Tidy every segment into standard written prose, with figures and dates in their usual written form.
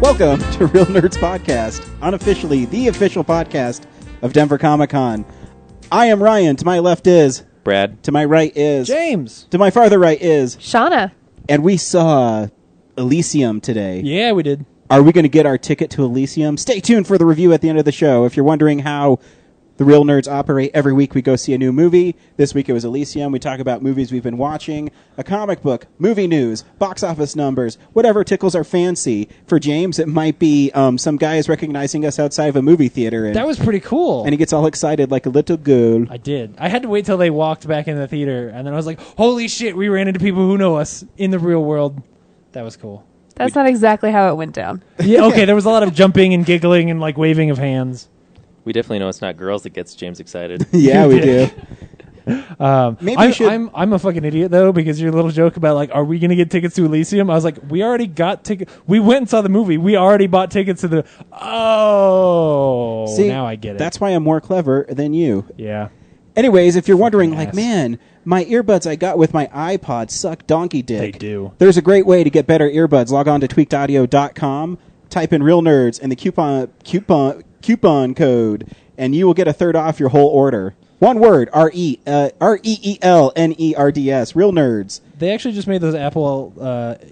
Welcome to Real Nerds Podcast, unofficially the official podcast of Denver Comic Con. I am Ryan. To my left is Brad. To my right is James. To my farther right is Shauna. And we saw Elysium today. Yeah, we did. Are we going to get our ticket to Elysium? Stay tuned for the review at the end of the show. If you're wondering how the Real Nerds operate, every week we go see a new movie. This week it was Elysium. We talk about movies we've been watching, a comic book, movie news, box office numbers, whatever tickles our fancy. For James, it might be some guy is recognizing us outside of a movie theater. And, That was pretty cool. and he gets all excited like a little girl. I did. I had to wait till they walked back in the theater, and then I was like, holy shit, we ran into people who know us in the real world. That was cool. That's not exactly how it went down. Yeah, okay, there was a lot of jumping and giggling and like waving of hands. We definitely know it's not girls that gets James excited. Yeah, we do. Maybe I'm, we should... I'm a fucking idiot, though, because your little joke about, like, are we going to get tickets to Elysium? I was like, we already got tickets. We went and saw the movie. We already bought tickets to the... Oh, See, now I get it. That's why I'm more clever than you. Yeah. Anyways, if you're wondering, Fucking like, ass. man, my earbuds I got with my iPod suck donkey dick. They do. There's a great way to get better earbuds. Log on to tweakedaudio.com, type in Real Nerds and the coupon code, and you will get a third off your whole order. One word, REELNERDS, Real Nerds. They actually just made those Apple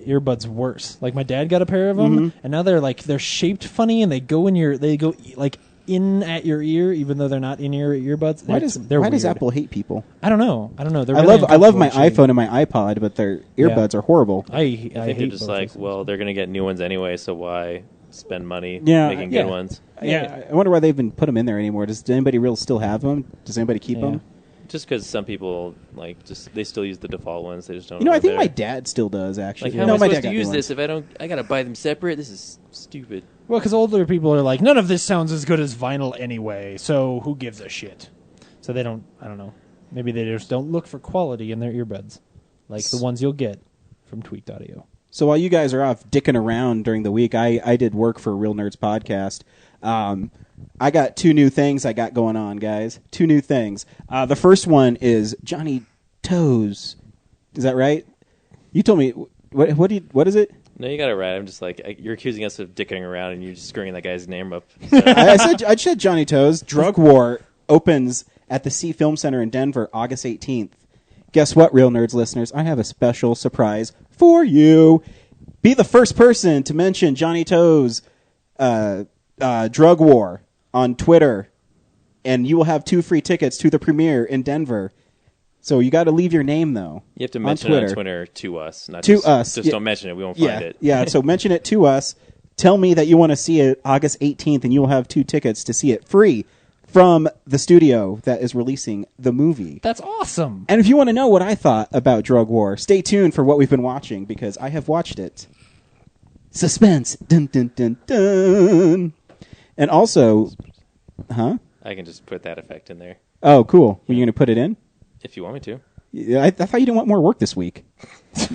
earbuds worse. Like, my dad got a pair of them, and now they're shaped funny, and they go like in at your ear, even though they're not in your earbuds. Why They're does weird. Apple hate people? I don't know. They're I really love my uncomfortable, actually. iPhone and my iPod, but their earbuds are horrible. I I think hate they're just both like, those well, they're going to get new ones anyway, so why spend money Yeah, making yeah. good ones? Yeah, I wonder why they even put them in there anymore. Does anybody real still have them? Does anybody keep Yeah. them? Just because some people, like, they still use the default ones. They just don't You know, I know think better. my dad still does, actually. Like, how No, am my I dad supposed got to new use ones. this if I got to buy them separate? This is stupid. Well, because older people are like, none of this sounds as good as vinyl anyway, so who gives a shit? So they don't, I don't know. Maybe they just don't look for quality in their earbuds, like the ones you'll get from Tweaked Audio. So while you guys are off dicking around during the week, I did work for Real Nerds Podcast. I got two new things I got going on, guys. Two new things. The first one is Johnny Toes. Is that right? You told me. What is it? No, you got it right. I'm just like, you're accusing us of dicking around, and you're just screwing that guy's name up. I said Johnny Toes. Drug War opens at the C Film Center in Denver August 18th. Guess what, Real Nerds listeners? I have a special surprise for you. Be the first person to mention Johnny Toes Drug War on Twitter, and you will have 2 free tickets to the premiere in Denver. So you got to leave your name, though. You have to mention it on Twitter to us. Not To just, us. Just Yeah. don't mention it. We won't find it. Yeah, so mention it to us. Tell me that you want to see it August 18th, and you will have 2 tickets to see it free from the studio that is releasing the movie. That's awesome. And if you want to know what I thought about Drug War, stay tuned for what we've been watching, because I have watched it. Suspense. Dun, dun, dun, dun. And also... Huh? I can just put that effect in there Oh, cool. Were you going to put it in? if you want me to. Yeah, I thought you didn't want more work this week.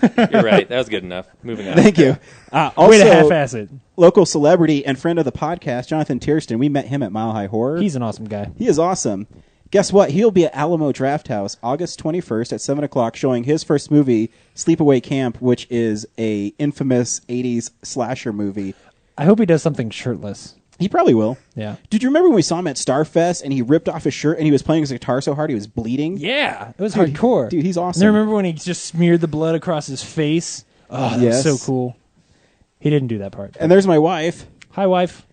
You're right. That was good enough. Moving on. Thank you. Also, Way to half-ass it. local celebrity and friend of the podcast, Jonathan Tiersten. We met him at Mile High Horror. He's an awesome guy. He is awesome. Guess what? He'll be at Alamo Drafthouse August 21st at 7 o'clock showing his first movie, Sleepaway Camp, which is a infamous 80s slasher movie. I hope he does something shirtless. He probably will. Yeah. Did you remember when we saw him at Starfest and he ripped off his shirt and he was playing his guitar so hard he was bleeding? Yeah, it was Dude, hardcore. dude, he's awesome. And I remember when he just smeared the blood across his face. Oh, that Yes. was so cool. He didn't do that part. And there's my wife. Hi, wife.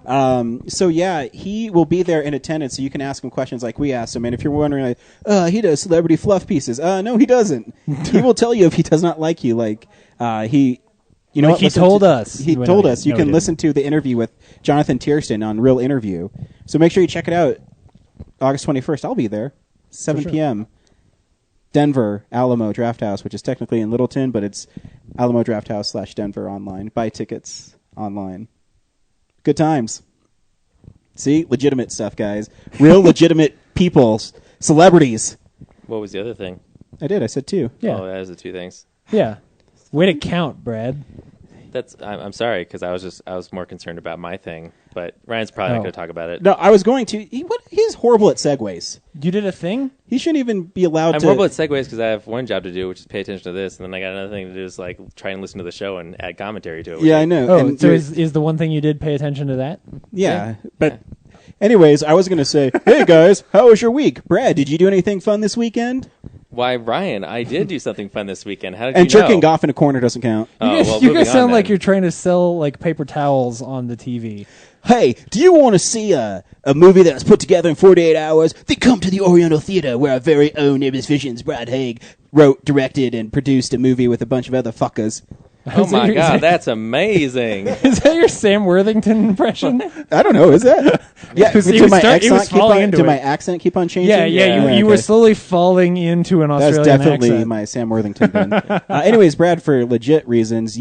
So yeah, he will be there in attendance, so you can ask him questions like we asked him. And if you're wondering, like, he does celebrity fluff pieces. No, he doesn't. He will tell you if he does not like you. Like he, you know, Like what? he Listen told to- us. He No, told no, us. You no, he can didn't. listen to the interview with Jonathan Tiersten on Real Interview. So make sure you check it out. August 21st, I'll be there, 7 sure. p.m. Denver Alamo Drafthouse, which is technically in Littleton, but it's Alamo Drafthouse / Denver online. Buy tickets online. Good times. See? Legitimate stuff, guys. Real legitimate people. Celebrities. What was the other thing? I did. I said 2. Yeah. Oh, that was the 2 things. Yeah. Way to count, Brad. I'm sorry because I was more concerned about my thing, but Ryan's probably not Oh. going to talk about it. No, I was going to. He's horrible at segues. You did a thing? He shouldn't even be allowed I'm to. horrible at segues because I have one job to do, which is pay attention to this, and then I got another thing to do is like try and listen to the show and add commentary to it. Yeah, I know. Oh, And so you're- is the one thing you did pay attention to that? yeah, but anyways, I was going to say, hey guys, how was your week? Brad, did you do anything fun this weekend? Why, Ryan? I did do something fun this weekend. How did And you know? jerking off in a corner doesn't count. Oh, You guys, well, you moving guys on sound like then. you're trying to sell like paper towels on the TV. Hey, do you want to see a movie that was put together in 48 hours? Then come to the Oriental Theater, where our very own Ibis Visions, Brad Haig, wrote, directed, and produced a movie with a bunch of other fuckers. Oh Is that my your- god, that's amazing! Is that your Sam Worthington impression? I don't know, is that? Yeah, He was did my start- he was accent keep falling on, into did it. my accent keep on changing? Yeah, you were okay. slowly falling into an That's Australian definitely accent. my Sam Worthington then. Anyways, Brad, for legit reasons,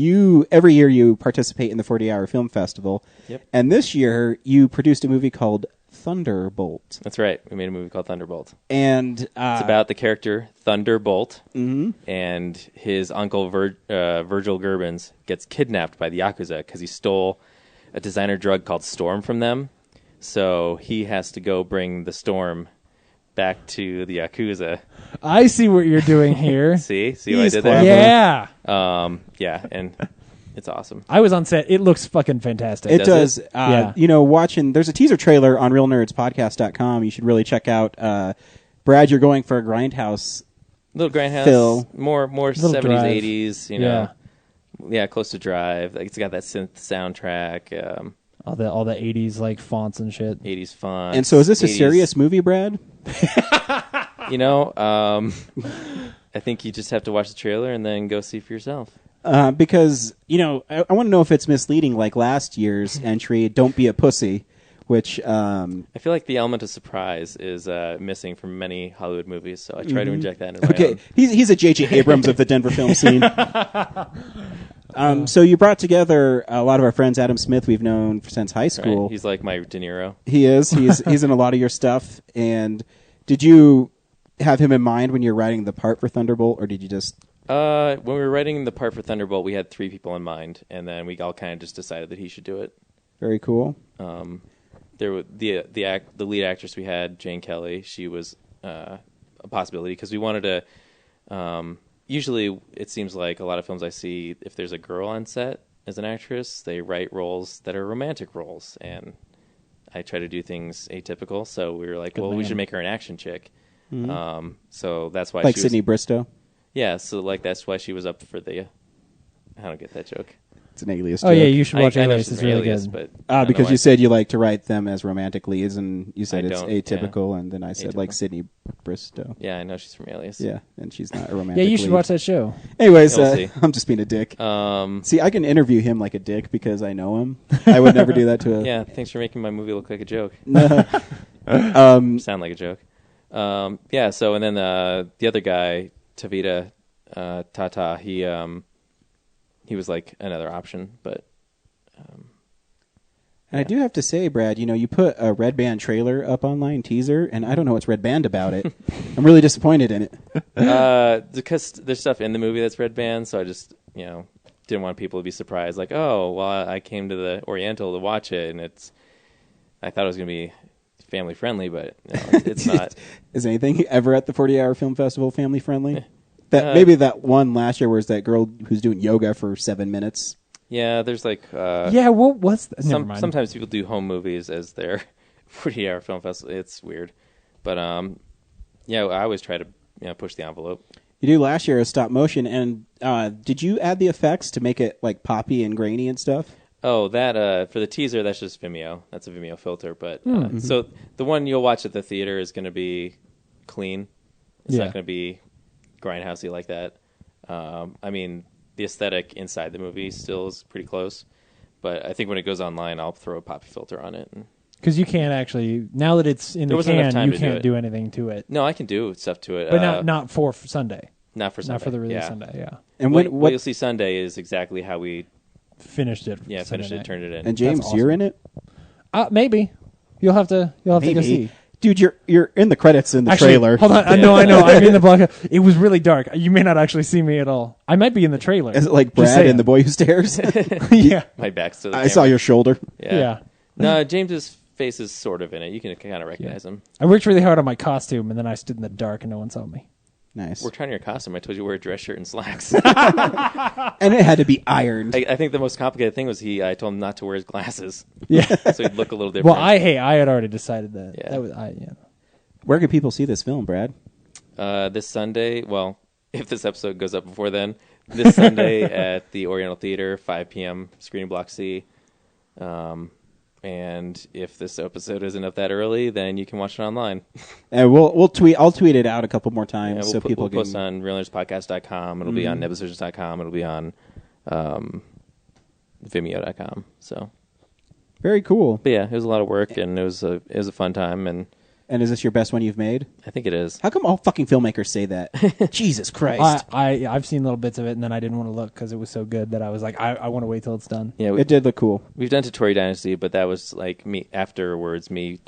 every year you participate in the 40-hour film festival. Yep. And this year you produced a movie called Thunderbolt. That's right. We made a movie called Thunderbolt. And It's about the character Thunderbolt, Mm-hmm. and his uncle Virgil Gerbins gets kidnapped by the Yakuza because he stole a designer drug called Storm from them. So he has to go bring the Storm back to the Yakuza. I see what you're doing here. See what I He's did clever. there? Yeah. Yeah, and it's awesome. I was on set. It looks fucking fantastic. it Does does. it? Yeah. Watching, there's a teaser trailer on realnerdspodcast.com. You should really check out. Brad, you're going for a Grindhouse. Little Grindhouse, Phil. more Little 70s, Drive. 80s, you know. Yeah, close to Drive. Like, it's got that synth soundtrack, All the 80s like fonts and shit. 80s font. And so is this a 80s serious movie, Brad? You know, I think you just have to watch the trailer and then go see for yourself. Because, I want to know if it's misleading like last year's entry, Don't Be a Pussy, which... I feel like the element of surprise is missing from many Hollywood movies, so I try to inject that into my Okay, own. he's a J.J. Abrams of the Denver film scene. So you brought together a lot of our friends. Adam Smith, we've known since high Right? school. He's like my De Niro. He is. He's in a lot of your stuff. And did you have him in mind when you were writing the part for Thunderbolt, or did you just... When we were writing the part for Thunderbolt, we had 3 people in mind, and then we all kind of just decided that he should do it. Very cool. There were the lead actress we had, Jane Kelly. She was a possibility because we wanted to. Usually, it seems like a lot of films I see, if there's a girl on set as an actress, they write roles that are romantic roles, and I try to do things atypical. So we were like, Good well, we man. should make her an action chick. So that's why Like she Sidney was, Bristow. yeah. So like that's why she was up for the. I don't get that joke. It's an alias Oh joke. yeah, you should watch I know Alias. she's It's from really Alias, good. but I don't know Because why. you said you like to write them as romantic leads, and you said I it's don't, atypical, and then I said like Atypical. Sidney Bristow. Yeah, I know she's from Alias. Yeah, and she's not a romantic Yeah, you should lead. watch that show. Anyways, We'll see. I'm just being a dick. Um, See, I can interview him like a dick because I know him. I would never do that to a... yeah, thanks for making my movie look like a joke. Sound like a joke. Yeah, so, and then the other guy, Tavita Tata, he was like another option, but... And I do have to say, Brad, you put a Red Band trailer up online, teaser, and I don't know what's Red Band about it. I'm really disappointed in it. because there's stuff in the movie that's red band, so I just, didn't want people to be surprised. Like, oh, well, I came to the Oriental to watch it, and I thought it was going to be family friendly, but no, it's not. Is anything ever at the 40-hour film festival family friendly? Maybe that one last year was that girl who's doing yoga for 7 minutes. Yeah, there's like... Yeah, what was that? Never mind. Sometimes people do home movies as their 40-hour film festival. It's weird. But, yeah, I always try to push the envelope. You do last year a stop motion, and did you add the effects to make it like poppy and grainy and stuff? Oh, that for the teaser, that's just Vimeo. That's a Vimeo filter. But so the one you'll watch at the theater is going to be clean. It's Yeah. not going to be grindhousey like that. I mean, the aesthetic inside the movie still is pretty close. But I think when it goes online, I'll throw a poppy filter on it. Because you can't actually, now that it's in There the wasn't enough can, time you to do can't it. do anything to it. No, I can do stuff to it. But not for Sunday. not for Sunday. Not for the release yeah. Sunday, yeah. And what what you'll see Sunday is exactly how we Finished it. finished Sunday it, night. turned it in. and James, That's awesome. you're in it? Maybe. You'll have to go Maybe. see. Dude, you're in the credits in the Actually, trailer. hold on. I know. I'm in the block. It was really dark. You may not actually see me at all. I might be in the trailer. Is it like Just Brad saying. in The Boy Who Stares? Yeah. My back's to the I camera. saw your shoulder. Yeah. No, James's face is sort of in it. You can kind of recognize him. I worked really hard on my costume, and then I stood in the dark, and no one saw me. Nice. We're trying your costume. I told you wear a dress shirt and slacks. And it had to be ironed. I think the most complicated thing was I told him not to wear his glasses, Yeah. so he'd look a little different. Well, I had already decided that. Yeah. That was yeah. Where can people see this film, Brad? This Sunday, well, if this episode goes up before then, this Sunday at the Oriental Theater, 5 p.m. Screening Block C. And if this episode isn't up that early, then you can watch it online. And we'll tweet. I'll tweet it out a couple more times Yeah, so people we'll can post on realnerspodcast.com. It'll be on nebulsurgeons.com. It'll be on Vimeo.com. So, Very cool. but yeah, it was a lot of work, and it was a fun time, and And is this your best one you've made? I think it is. How come all fucking filmmakers say that? Jesus Christ! I've seen little bits of it, and then I didn't want to look because it was so good that I was like, I want to wait till it's done. Yeah, It did look cool. we've done Toy Dynasty, but that was like me afterwards, me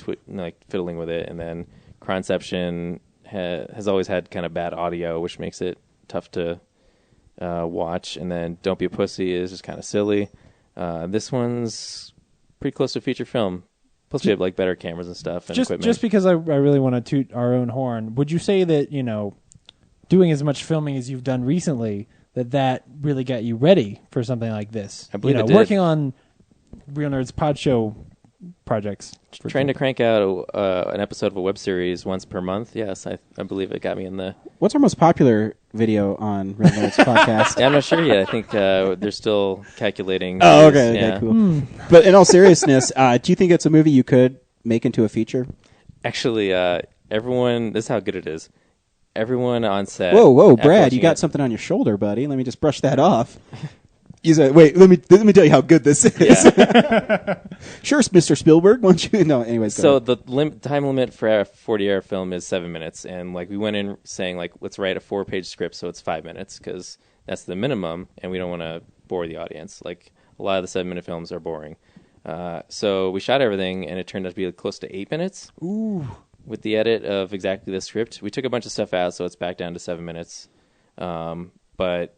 fiddling with it, and then Conception has always had kind of bad audio, which makes it tough to watch. And then Don't Be a Pussy is just kind of silly. This one's pretty close to a feature film. Plus, we have like better cameras and stuff and equipment. Just because I really want to toot our own horn, would you say that, doing as much filming as you've done recently, that really got you ready for something like this? I believe it did. Working on Real Nerds Pod Show projects. Trying to crank out an episode of a web series once per month. Yes, I believe it got me in the. What's our most popular video on Real Nerds Podcast? Yeah, I'm not sure yet. I think they're still calculating. Oh, views. okay, Yeah. cool. But in all seriousness, do you think it's a movie you could make into a feature? Actually, everyone. This is how good it is. Everyone on set. Whoa, after Brad, watching you got it- something on your shoulder, buddy. Let me just brush that off. You said, "Wait, let me tell you how good this is." Yeah. Sure, Mr. Spielberg. Won't you? No, anyways. go So ahead. the time limit for a 40-hour film is 7 minutes, and like we went in saying like let's write a 4-page script so it's 5 minutes because that's the minimum, and we don't want to bore the audience. Like a lot of the 7-minute films are boring. So we shot everything, and it turned out to be close to 8 minutes. Ooh. With the edit of exactly the script, we took a bunch of stuff out, so it's back down to 7 minutes. But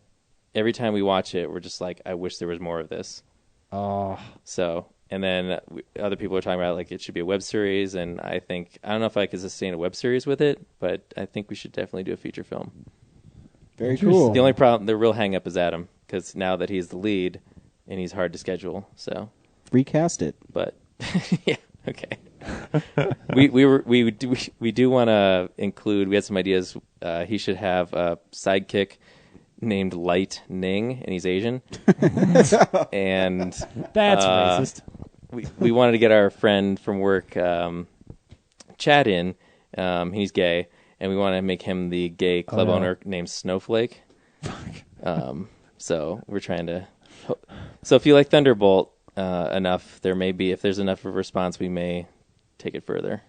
every time we watch it, we're just like, I wish there was more of this. Oh. So, and then other people are talking about like it should be a web series, and I don't know if I could sustain a web series with it, but I think we should definitely do a feature film. Very cool. The only problem, the real hang up is Adam, because now that he's the lead, and he's hard to schedule. So, Recast it. but yeah, okay. we do want to include. We had some ideas. He should have a sidekick named Light Ning, and he's Asian. And That's racist. we wanted to get our friend from work, Chad, in. He's gay, and we want to make him the gay club no. owner named Snowflake. So we're trying to. So if you like Thunderbolt enough, there may be, if there's enough of a response, we may take it further.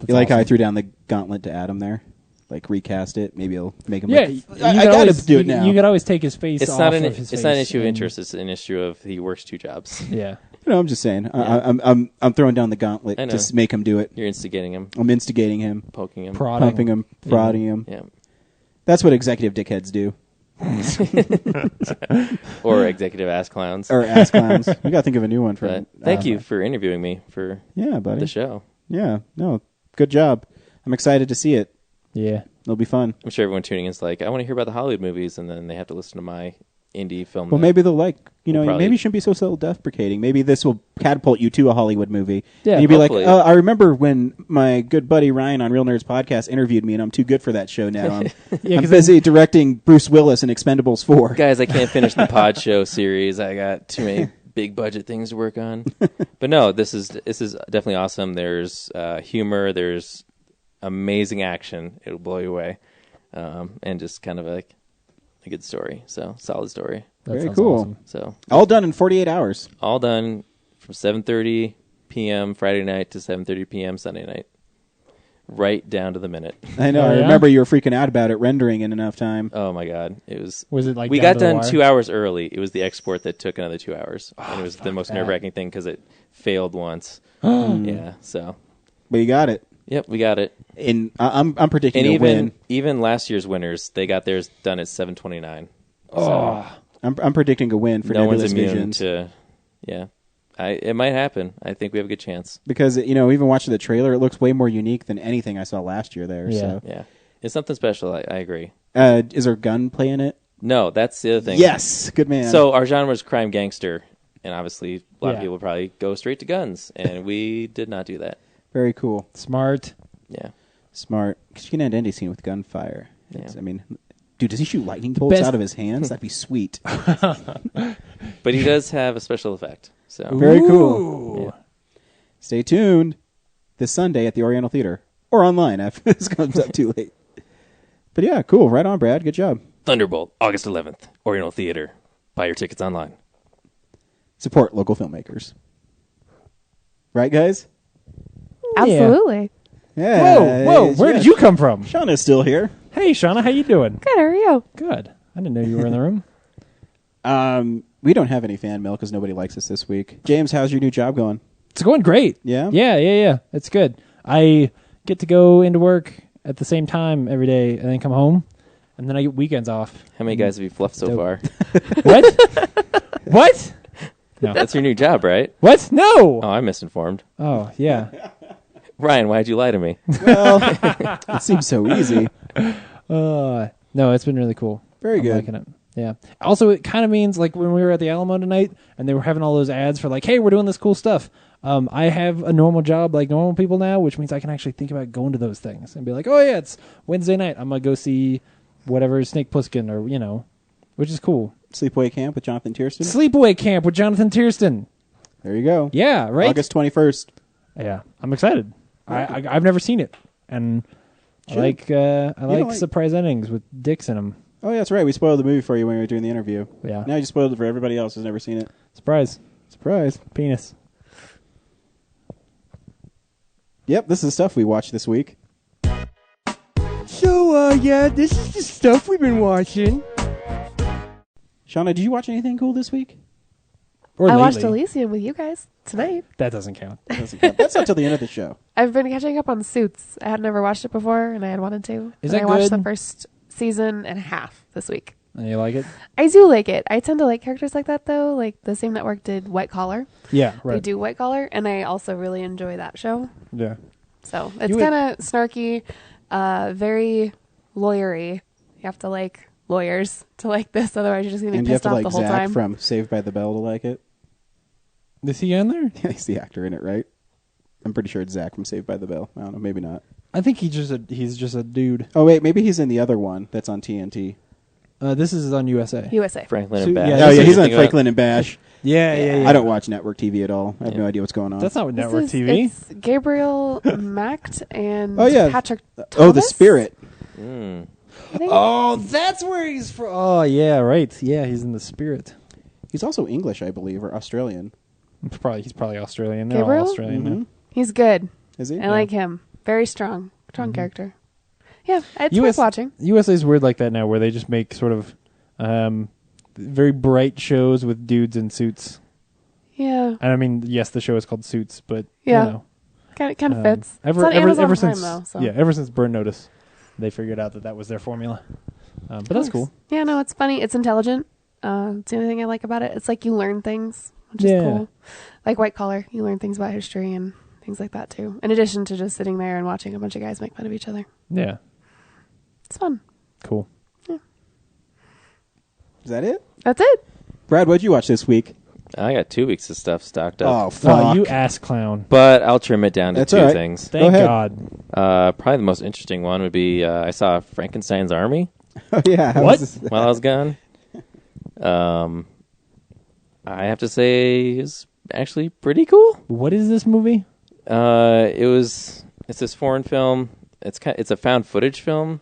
You like how I threw down the gauntlet to Adam there? Like recast it. Maybe it'll make him. Yeah, like, I gotta do it now. You could always take his face It's off not of his it's not an face issue of and- interest. It's an issue of he works 2 jobs. Yeah. No, I'm just saying. Yeah. I'm throwing down the gauntlet I know. to make him do it. You're instigating him, I'm instigating him, poking him. Prodding. pumping him, prodding him. Yeah. That's what executive dickheads do, Or executive ass clowns. or ass clowns. We gotta think of a new one for. But thank you for interviewing me for Yeah, buddy. the show. Yeah, no, good job. I'm excited to see it. Yeah. It'll be fun. I'm sure everyone tuning in is like, I want to hear about the Hollywood movies, and then they have to listen to my indie film. Well, maybe they'll like, We'll probably- maybe you shouldn't be so self-deprecating. Maybe this will catapult you to a Hollywood movie. Yeah, and you'd be hopefully. like, I remember when my good buddy Ryan on Real Nerds Podcast interviewed me, and I'm too good for that show now. I'm, Yeah, I'm 'cause busy directing Bruce Willis in Expendables 4. Guys, I can't finish the Pod Show series. I got too many big budget things to work on. But no, this is definitely awesome. There's humor. There's amazing action. It'll blow you away. And just kind of like a good story. So solid story. That Very sounds cool. awesome. So All done in 48 hours. all done from 7:30 p.m. Friday night to 7:30 p.m. Sunday night. Right down to the minute. I know. Oh, I yeah? remember you were freaking out about it rendering in enough time. Oh my God. It was Was it like we down got to the done wire? 2 hours early. It was the export that took another 2 hours. And it was the most that. nerve-wracking thing because it failed once. Yeah, so But you got it. Yep, we got it. I'm predicting And a win. even last year's winners, they got theirs done at 7:29. Oh, I'm predicting a win for No one's Nebulous immune Visions. to. Yeah, it might happen. I think we have a good chance. Because, even watching the trailer, it looks way more unique than anything I saw last year there. Yeah. So. Yeah, it's something special. I agree. Is there gunplay in it? No, that's the other thing. Yes, good man. So our genre is crime gangster, and obviously a lot of Yeah. people probably go straight to guns, and we did not do that. very cool, smart. Yeah. smart. Because you can end any scene with gunfire. Yeah. Dude, does he shoot lightning bolts best- out of his hands? That'd be sweet. But he does have a special effect. So Very cool. Ooh. Yeah. Stay tuned this Sunday at the Oriental Theater or online if this comes up too late. But yeah, cool. Right on, Brad. Good job. Thunderbolt, August 11th, Oriental Theater. Buy your tickets online. Support local filmmakers. Right, guys? Absolutely. Yeah. Whoa! Where did you come from? Shauna's still here. Hey, Shauna, how you doing? Good. How are you? Good. I didn't know you were in the room. We don't have any fan mail because nobody likes us this week. James, how's your new job going? It's going great. Yeah? Yeah. It's good. I get to go into work at the same time every day and then come home, and then I get weekends off. How many guys have you fluffed so Dope. far? What? What? No. That's your new job, right? What? No. Oh, I'm misinformed. Oh, yeah. Ryan, why'd you lie to me? Well, it seems so easy. No, it's been really cool. Very I'm good. liking it. Yeah. Also, it kind of means like when we were at the Alamo tonight and they were having all those ads for like, hey, we're doing this cool stuff. I have a normal job like normal people now, which means I can actually think about going to those things and be like, oh yeah, it's Wednesday night. I'm gonna go see whatever Snake Plissken or which is cool. Sleepaway Camp with Jonathan Tiersten. Sleepaway Camp with Jonathan Tiersten. There you go. Yeah, right. August 21st. Yeah, I'm excited. I've never seen it, and I like like- surprise endings with dicks in them. Oh, yeah, that's right. We spoiled the movie for you when we were doing the interview. Yeah. Now you spoiled it for everybody else who's never seen it. Surprise Surprise. penis. Yep, this is the stuff we watched this week. So, yeah, this is the stuff we've been watching. Shauna, did you watch anything cool this week? Or I watched lately. Elysium with you guys tonight. That doesn't count. Doesn't count. That's not till the end of the show. I've been catching up on Suits. I had never watched it before, and I had wanted to. Is And that I watched good? the first season and a half this week. And you like it? I do like it. I tend to like characters like that, though. Like the same network did White Collar. Yeah, They right. do White Collar, and I also really enjoy that show. Yeah. So it's You kind of snarky, very lawyery. You have to like lawyers to like this, otherwise you're just gonna And be you have pissed to off like the whole Zach time. from Saved by the Bell to like it. Is he in there? Yeah, he's the actor in it, right? I'm pretty sure it's Zach from Saved by the Bell. I don't know, maybe not. I think he's just a dude. Oh, wait, maybe he's in the other one that's on TNT. This is on USA. USA. Franklin So- and Bash. yeah, Oh, that's yeah, what he's You're on thinking about- Franklin and Bash. Yeah. I don't watch network TV at all. I have no Yeah. idea what's going on. That's not This network is- TV. It's Gabriel Macht and Oh, yeah. Patrick Thomas. Oh, The Spirit. Mm. I think. Oh, that's where he's from. Oh, yeah, right. Yeah, he's in The Spirit. He's also English, I believe, or Australian. He's probably Australian. They're all Gabriel? Australian. Mhm. He's good. Is he? I like him. Very strong. Strong character. Yeah, it's US worth watching. USA's weird like that now, where they just make sort of very bright shows with dudes in suits. Yeah. And I mean, yes, the show is called Suits, but Yeah. you know, Kind of fits. Ever, it's on Amazon ever Prime, since, though. So. yeah, ever since Burn Notice, they figured out that was their formula. But that's cool. Yeah, no, it's funny. It's intelligent. It's the only thing I like about it. It's like you learn things, which Yeah. is cool. Like White Collar, you learn things about history and things like that too. In addition to just sitting there and watching a bunch of guys make fun of each other. Yeah, It's fun. cool. Is that it? That's it. Brad, what'd you watch this week? I got 2 weeks of stuff stocked up. Oh, fuck. Oh, you ass clown! But I'll trim it down to That's 2 all right. things. Thank ahead. God. Probably the most interesting one would be I saw Frankenstein's Army Oh, yeah. How What? was this? while I was gone. I have to say it's actually pretty cool. What is this movie? It's this foreign film. It's a found footage film,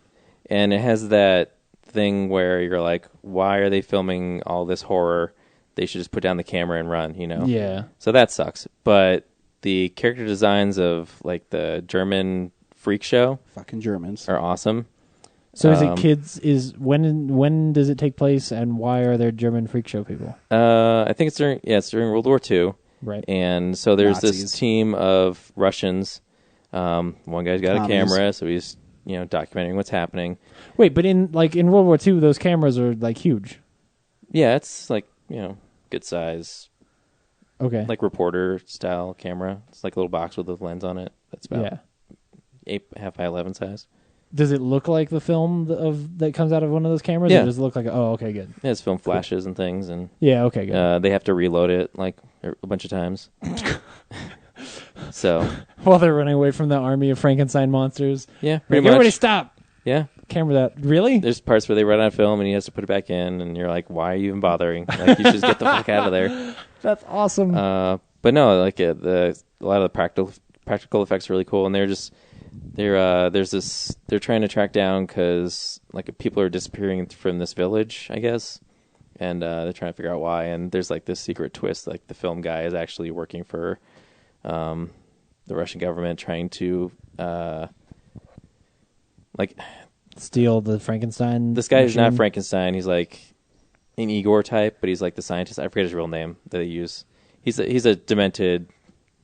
and it has that thing where you're like, why are they filming all this horror? They should just put down the camera and run, you know? Yeah. So that sucks. But the character designs of like the German freak show Fucking Germans. are awesome. So is it kids? When does it take place, and why are there German freak show people? I think it's during World War II. Right. And so there's Nazis. this team of Russians One guy's got a Commies. camera, so he's documenting what's happening. Wait, but in World War II, those cameras are like huge. Yeah, it's like good size, Okay. like reporter style camera. It's like a little box with a lens on it. That's about 8.5 by 11 size. Does it look like the film that comes out of one of those cameras? Yeah. Or does it look like? Oh, okay, good. Yeah, it's film flashes and things, and Yeah, okay, good. they have to reload it like a bunch of times. So While they're running away from the army of Frankenstein monsters. yeah, Like, pretty everybody much. stop! Yeah, Camera that. Really? there's parts where they run out of film and he has to put it back in, and you're like, why are you even bothering? Like, you should just get the fuck out of there. That's awesome. But no, like a lot of the practical effects are really cool, and they're trying to track down because like people are disappearing from this village, I guess, and they're trying to figure out why. And there's like this secret twist, like the film guy is actually working for the Russian government, trying to like Steal the Frankenstein. this guy is not machine. Frankenstein. He's like an Igor type, but he's like the scientist. I forget his real name that they use. He's a demented,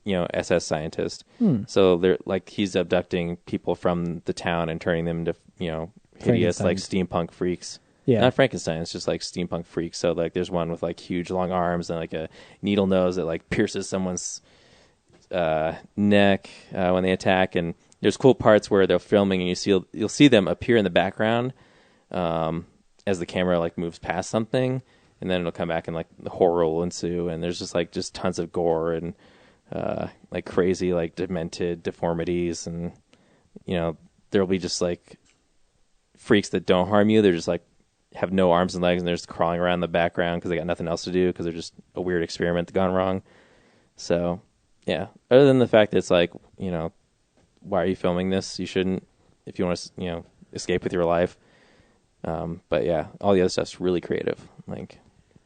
SS scientist. So they're like he's abducting people from the town and turning them into hideous like steampunk freaks. Yeah. Not Frankenstein. It's just like steampunk freaks. So like there's one with like huge long arms and like a needle nose that like pierces someone's neck when they attack. And there's cool parts where they're filming and you'll see them appear in the background as the camera like moves past something, and then it'll come back and like the horror will ensue. And there's just tons of gore and like crazy like demented deformities, and there'll be just like freaks that don't harm you. They're just like have no arms and legs, and they're just crawling around in the background because they got nothing else to do because they're just a weird experiment that gone wrong. So yeah, other than the fact that it's like why are you filming this? You shouldn't, if you want to escape with your life. But yeah, all the other stuff's really creative. Like,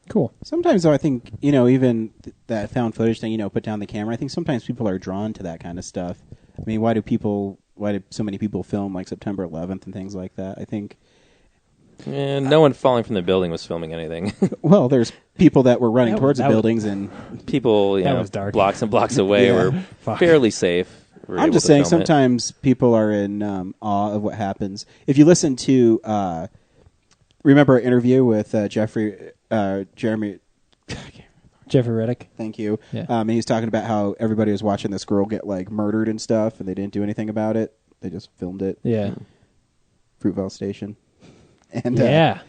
Cool. Sometimes, though, I think, even that found footage thing, put down the camera, I think sometimes people are drawn to that kind of stuff. I mean, why do so many people film, like, September 11th and things like that? I think... no one falling from the building was filming anything. Well, there's people that were running towards the that was- buildings, and... People, That was dark. blocks and blocks away Yeah. were Fuck. fairly safe. Were I'm able just to saying, film it. sometimes people are in awe of what happens. If you listen to... remember our interview with Jeremy... Jeffrey Reddick. Thank you. Yeah. And he's talking about how everybody was watching this girl get like murdered and stuff, and they didn't do anything about it. They just filmed it. Yeah. Fruitvale Station. And Yeah.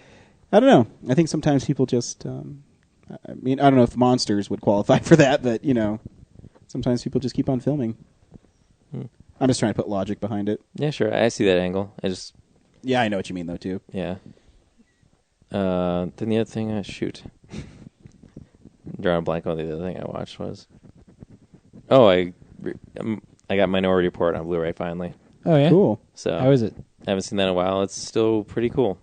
I don't know. I think sometimes people just. I mean, I don't know if Monsters would qualify for that, but sometimes people just keep on filming. I'm just trying to put logic behind it. Yeah, sure. I see that angle. Yeah, I know what you mean though too. Yeah. Then the other thing, shoot. I'm drawing a blank on the other thing I watched was. Oh, I got Minority Report on Blu-ray finally. Oh, yeah? Cool. So How is it? I haven't seen that in a while. It's still pretty cool.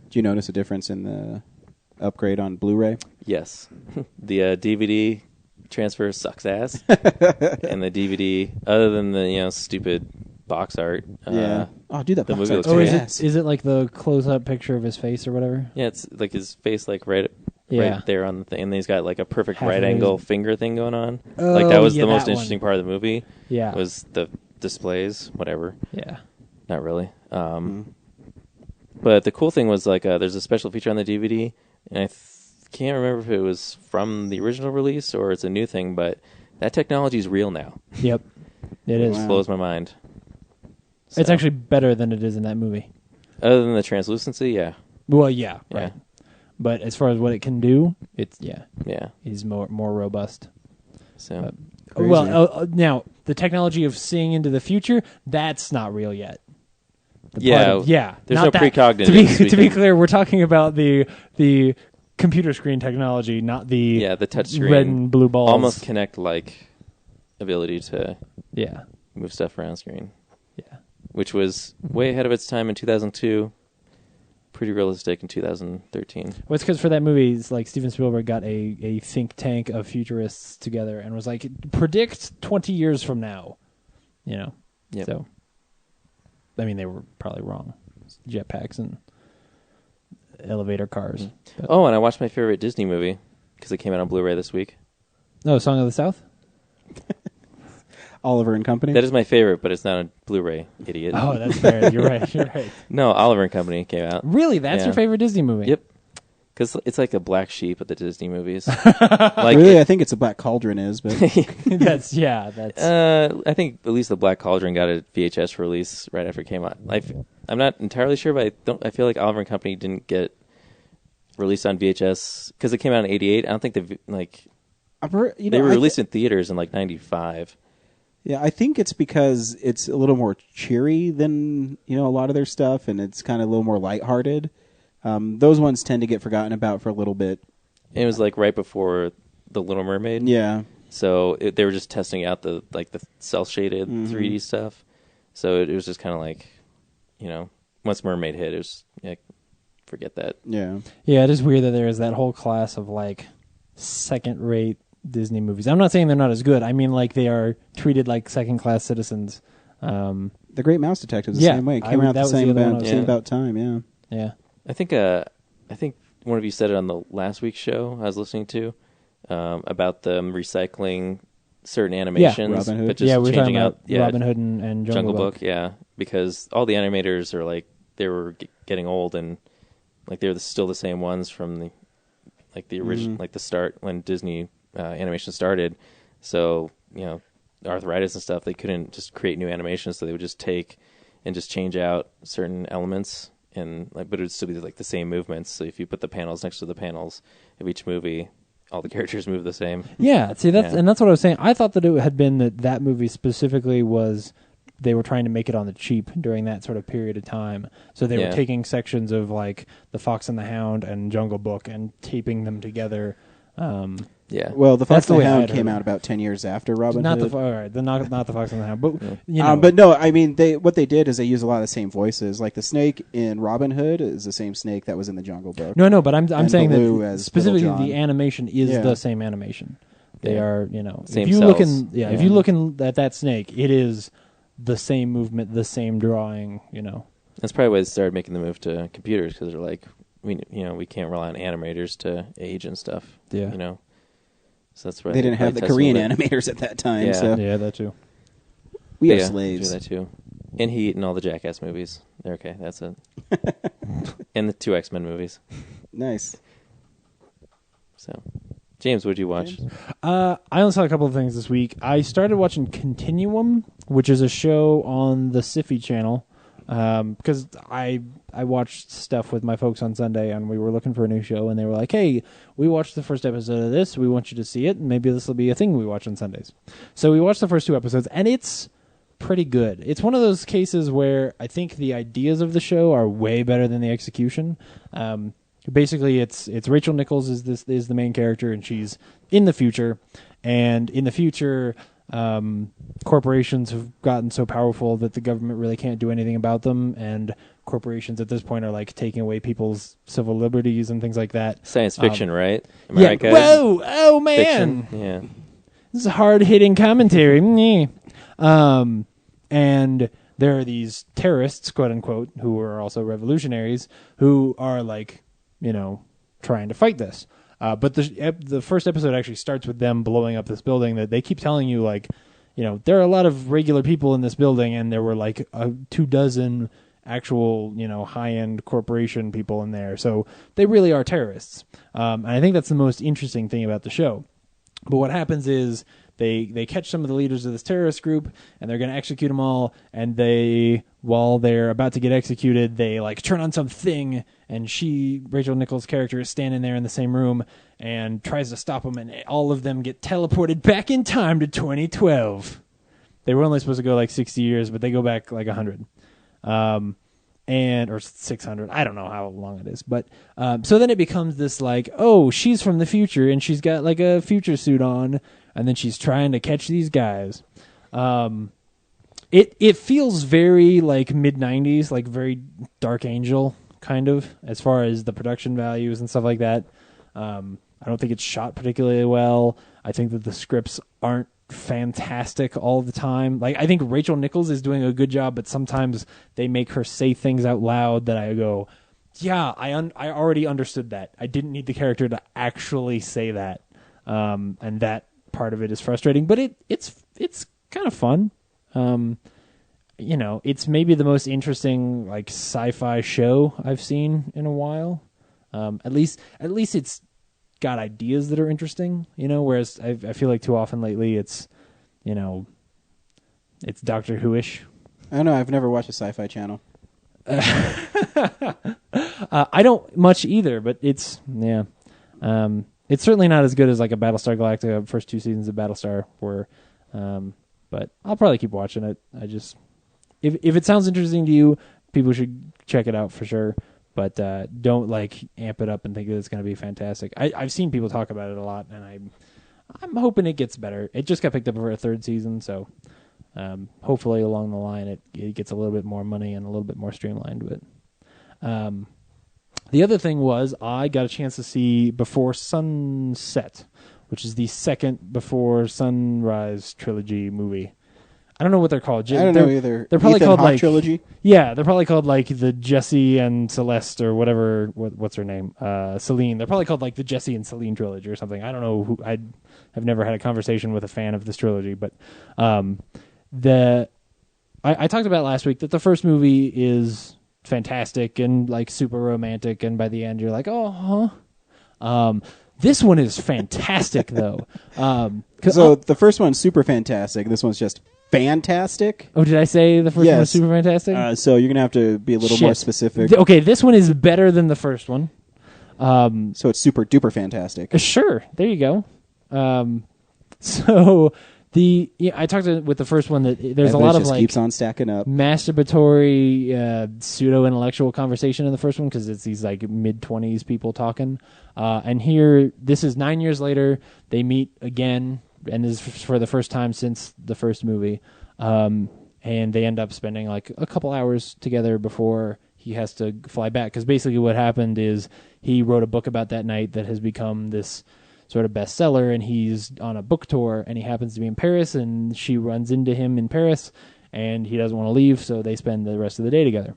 Do you notice a difference in the upgrade on Blu-ray? Yes. The DVD transfer sucks ass. And the DVD, other than the stupid box art. Yeah. Oh, dude, that the box movie art's looks Oh, great. is it like the close-up picture of his face or whatever? Yeah, it's like his face like right Yeah. there on the thing, and then he's got like a perfect Half right of his- angle finger thing going on. Oh, Like that was yeah, the most that interesting one. part of the movie. Yeah. Was the displays, whatever. Yeah. Not really. But the cool thing was like there's a special feature on the DVD, and I can't remember if it was from the original release or it's a new thing, but that technology is real now. Yep. It is. Wow. Blows my mind. It's So, actually better than it is in that movie. other than the translucency, yeah, Well, yeah, yeah, right. But as far as what it can do, it's yeah. he's more robust. So Crazy. Well, now the technology of seeing into the future, that's not real yet. The Yeah, part of- yeah. there's not no that. precognitive To be speaking. clear, we're talking about the computer screen technology, not the yeah, the touch screen red and blue balls. almost connect like ability to Yeah, move stuff around screen, yeah. which was way ahead of its time in 2002. Pretty realistic in 2013. Well, it's because for that movie, it's like Steven Spielberg got a think tank of futurists together and was like, predict 20 years from now. Yep. So, I mean, they were probably wrong. Jetpacks and elevator cars. But- Oh, and I watched my favorite Disney movie because it came out on Blu-ray this week. No, Song of the South? Oliver and Company. That is my favorite, but it's not a Blu-ray, idiot. Oh, that's fair. You're right. You're right. No, Oliver and Company came out. Really, that's Yeah. your favorite Disney movie? Yep. Because it's like a black sheep of the Disney movies. Like, Really, I think it's a Black Cauldron is, but That's. I think at least the Black Cauldron got a VHS release right after it came out. I'm not entirely sure, but I feel like Oliver and Company didn't get released on VHS because it came out in '88. I don't think they were released in theaters in like '95. Yeah, I think it's because it's a little more cheery than a lot of their stuff, and it's kind of a little more lighthearted. Those ones tend to get forgotten about for a little bit. It was like right before The Little Mermaid. Yeah, So they were just testing out the cell shaded 3D stuff. So it was just kind of like, once Mermaid hit, it was forget that. yeah. Yeah, it is weird that there is that whole class of like second-rate Disney movies. I'm not saying they're not as good. I mean, like they are treated like second-class citizens. The Great Mouse Detective the Yeah, same way. It came out that the was the same other one I was same thinking. about time. Yeah. Yeah. I think one of you said it on the last week's show I was listening to about them recycling certain animations, Robin Hood. but just Yeah, we were talking changing out about Robin Hood and Jungle Book. Yeah, because all the animators are like they were getting old and like they were still the same ones from the original like the start when Disney animation started. So arthritis and stuff, they couldn't just create new animations, so they would just take and just change out certain elements. And but it would still be like the same movements. So if you put the panels next to the panels of each movie, all the characters move the same. Yeah, see that's Yeah. and that's what I was saying. I thought that it had been that movie specifically was they were trying to make it on the cheap during that sort of period of time. So they were taking sections of like The Fox and the Hound and Jungle Book and taping them together. Yeah. Well, the That's Fox the and way the I Hound had came heard. out about 10 years after Robin Not Hood. not the Fox and the Hound, but But no, I mean what they did is they used a lot of the same voices. Like the snake in Robin Hood is the same snake that was in the Jungle Book. No, but I'm And saying Baloo that as specifically Little John. the animation is Yeah. the same animation. They Yeah. are, Same if you look cells. if you look at that snake, it is the same movement, the same drawing, That's probably why they started making the move to computers because they're like, we can't rely on animators to age and stuff. Yeah. So that's why They didn't have the probably Korean tested a bit. animators at that time, Yeah. so Yeah, that too. we But are yeah, slaves. do that too. And Heat and all the Jackass movies. Okay, that's it. And the 2 X-Men movies. Nice. So, James, what did you watch? I only saw a couple of things this week. I started watching Continuum, which is a show on the Syfy channel, because I watched stuff with my folks on Sunday, and we were looking for a new show, and they were like, "Hey, we watched the first episode of this. We want you to see it, and maybe this will be a thing we watch on Sundays." So we watched the first 2 episodes, and it's pretty good. It's one of those cases where I think the ideas of the show are way better than the execution. Basically, it's Rachel Nichols is the main character, and she's in the future. And in the future, corporations have gotten so powerful that the government really can't do anything about them. And corporations at this point are like taking away people's civil liberties and things like that. Science fiction, right? Am I Yeah. right, guys? Whoa! Oh man! Fiction? Yeah. This is hard-hitting commentary. And there are these terrorists, quote unquote, who are also revolutionaries, who are like, trying to fight this. But the first episode actually starts with them blowing up this building that they keep telling you, like, there are a lot of regular people in this building, and there were like 24 actual, high-end corporation people in there. So they really are terrorists. And I think that's the most interesting thing about the show. But what happens is they catch some of the leaders of this terrorist group, and they're going to execute them all. And while they're about to get executed, they like turn on something, and Rachel Nichols' character, is standing there in the same room and tries to stop them, and all of them get teleported back in time to 2012. They were only supposed to go like 60 years, but they go back like 100. Or 600. I don't know how long it is. But so then it becomes this like, oh, she's from the future, and she's got like a future suit on, and then she's trying to catch these guys. It feels very like mid-90s, like very Dark Angel kind of, as far as the production values and stuff like that. I don't think it's shot particularly well. I think that the scripts aren't fantastic all the time. Like, I think Rachel Nichols is doing a good job, but sometimes they make her say things out loud that I go, yeah, I already understood that. I didn't need the character to actually say that. And that part of it is frustrating, but it's kind of fun. You know, it's maybe the most interesting like sci-fi show I've seen in a while. At least it's got ideas that are interesting. You know, whereas I feel like too often lately it's, you know, it's Doctor Who-ish. I don't know. I've never watched a sci-fi channel. I don't much either, but it's it's certainly not as good as like a Battlestar Galactica. First 2 seasons of Battlestar were, but I'll probably keep watching it. I just if it sounds interesting to you, people should check it out for sure. But don't like amp it up and think that it's going to be fantastic. I've seen people talk about it a lot, and I'm hoping it gets better. It just got picked up for a 3rd season, so. Hopefully along the line it gets a little bit more money and a little bit more streamlined. But the other thing was I got a chance to see Before Sunset, which is the second Before Sunrise trilogy movie. I don't know what they're called. I don't know either. They're probably Ethan called Hawke like trilogy. Yeah, they're probably called like the Jesse and Celeste or whatever. What's her name? Celine. They're probably called like the Jesse and Celine trilogy or something. I don't know who. I've never had a conversation with a fan of this trilogy, but I talked about last week that the first movie is fantastic and like super romantic, and by the end you're like, oh, huh. This one is fantastic though. So the first one's super fantastic. This one's just fantastic. Oh, did I say the first one was super fantastic? So you're gonna have to be a little more specific. Okay, this one is better than the first one. So it's super duper fantastic. Sure, there you go. So. I talked with the first one that there's a lot of just like keeps on stacking up masturbatory pseudo intellectual conversation in the first one because it's these like mid-20s people talking, and here this is 9 years later they meet again and this is for the first time since the first movie, and they end up spending like a couple hours together before he has to fly back because basically what happened is he wrote a book about that night that has become this sort of bestseller, and he's on a book tour, and he happens to be in Paris, and she runs into him in Paris, and he doesn't want to leave, so they spend the rest of the day together.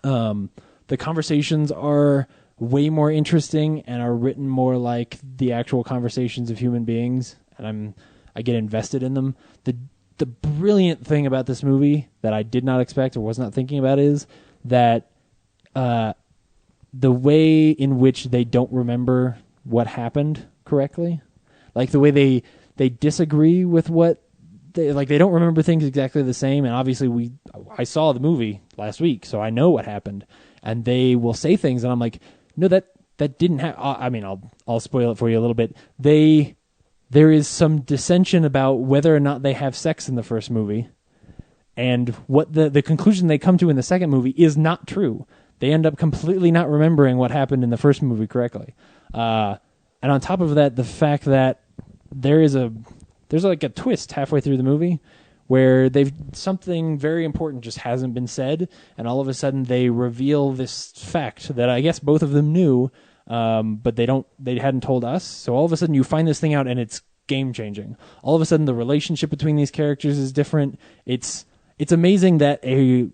The conversations are way more interesting and are written more like the actual conversations of human beings, and I get invested in them. The brilliant thing about this movie that I did not expect or was not thinking about is that the way in which they don't remember what happened correctly, like the way they disagree with what they don't remember things exactly the same, and obviously I saw the movie last week, so I know what happened, and they will say things and I'm like, no, that didn't happen. I mean, I'll spoil it for you a little bit. There is some dissension about whether or not they have sex in the first movie, and what the conclusion they come to in the second movie is not true. They end up completely not remembering what happened in the first movie correctly. And on top of that, the fact that there's like a twist halfway through the movie where something very important just hasn't been said, and all of a sudden they reveal this fact that I guess both of them knew, but they hadn't told us. So all of a sudden you find this thing out, and it's game changing. All of a sudden the relationship between these characters is different. It's amazing that a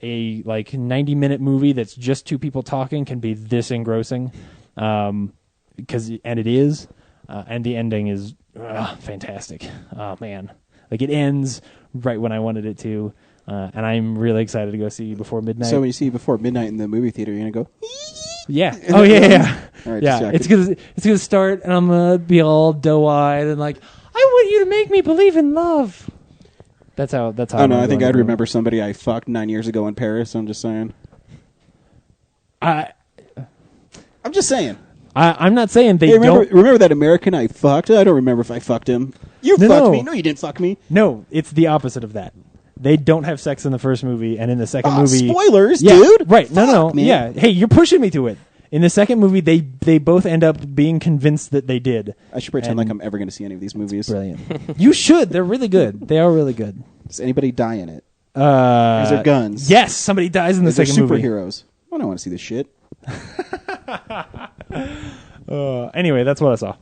like 90-minute movie that's just two people talking can be this engrossing. And it is, and the ending is fantastic. Oh man, like it ends right when I wanted it to, and I'm really excited to go see Before Midnight. So when you see Before Midnight in the movie theater, you're gonna go, yeah, oh yeah. All right, yeah. It's gonna start, and I'm gonna be all doe-eyed and like, I want you to make me believe in love. That's how. Oh no, I think I'd remember somebody I fucked 9 years ago in Paris. I'm just saying. I'm just saying. I'm not saying they don't. don't. Remember that American I fucked? I don't remember if I fucked him. You fucked me. No, you didn't fuck me. No, it's the opposite of that. They don't have sex in the first movie, and in the second movie... Spoilers, yeah, dude! Right, Fuck, no. Man. Yeah, hey, you're pushing me to it. In the second movie, they both end up being convinced that they did. I should pretend like I'm ever going to see any of these movies. Brilliant. You should. They're really good. They are really good. Does anybody die in it? Is there guns? Yes, somebody dies in the second movie. Superheroes. I don't want to see this shit. Anyway, that's what I saw.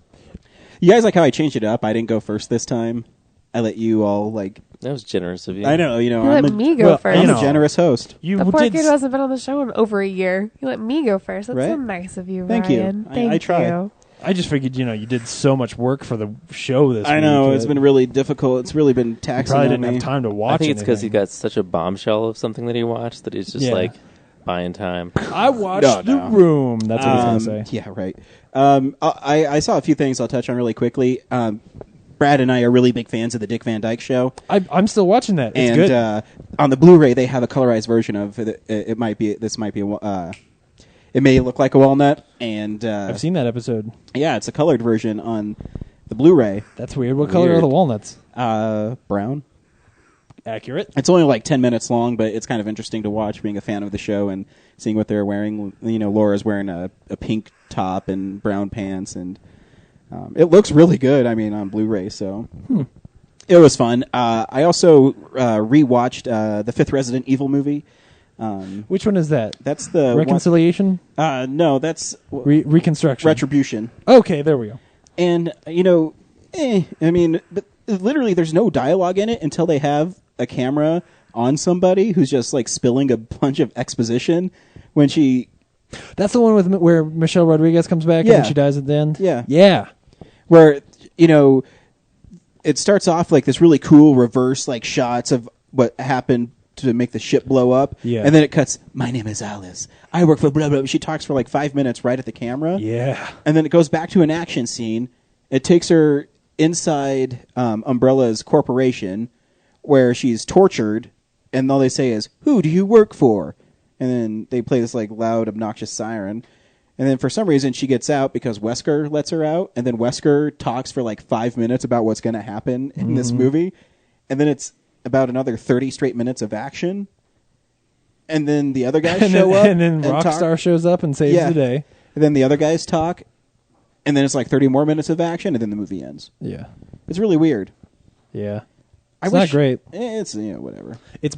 You guys like how I changed it up? I didn't go first this time. I let you all like. That was generous of you. I know, You let me go first. I'm a generous host. You the poor kid hasn't been on the show in over a year. You let me go first. That's right? so nice of you, Thank Ryan. you. I try. You. I just figured, you did so much work for the show this week. I know, that it's been really difficult. It's really been you taxing probably on didn't me. have time to watch I think it's because he anything. got such a bombshell of something that he watched that he's just Yeah. like buying time. I watched The No. Room. That's what I was going to say. Yeah, right. I saw a few things I'll touch on really quickly. Brad and I are really big fans of the Dick Van Dyke Show. I'm still watching that. It's And good. on the Blu-ray, they have a colorized version of it. It may look like a walnut, and I've seen that episode. yeah, it's a colored version on the Blu-ray. That's weird. What color are Weird. the walnuts? Brown. Accurate. It's only like 10 minutes long, but it's kind of interesting to watch, being a fan of the show and seeing what they're wearing. Laura's wearing a pink top and brown pants, and it looks really good, on Blu-ray, so it was fun. I also rewatched the fifth Resident Evil movie. Which one is that? That's the Reconciliation? one, no, that's Reconstruction. Retribution. Okay, there we go. And, but literally there's no dialogue in it until they have a camera on somebody who's just like spilling a bunch of exposition when she... That's the one with where Michelle Rodriguez comes back and Yeah. then she dies at the end? Yeah. Yeah. Where, it starts off like this really cool reverse like shots of what happened to make the ship blow up. Yeah. And then it cuts, my name is Alice. I work for blah, blah. She talks for like 5 minutes right at the camera. Yeah. And then it goes back to an action scene. It takes her inside Umbrella's corporation where she's tortured, and all they say is, who do you work for? And then they play this like loud, obnoxious siren. And then for some reason she gets out because Wesker lets her out, and then Wesker talks for like 5 minutes about what's going to happen in this movie. And then it's about another 30 straight minutes of action. And then the other guys show up. And then talk. Rockstar shows up and saves the day. And then the other guys talk. And then it's like 30 more minutes of action, and then the movie ends. Yeah. It's really weird. Yeah. I It's not wish- great. It's, whatever. It's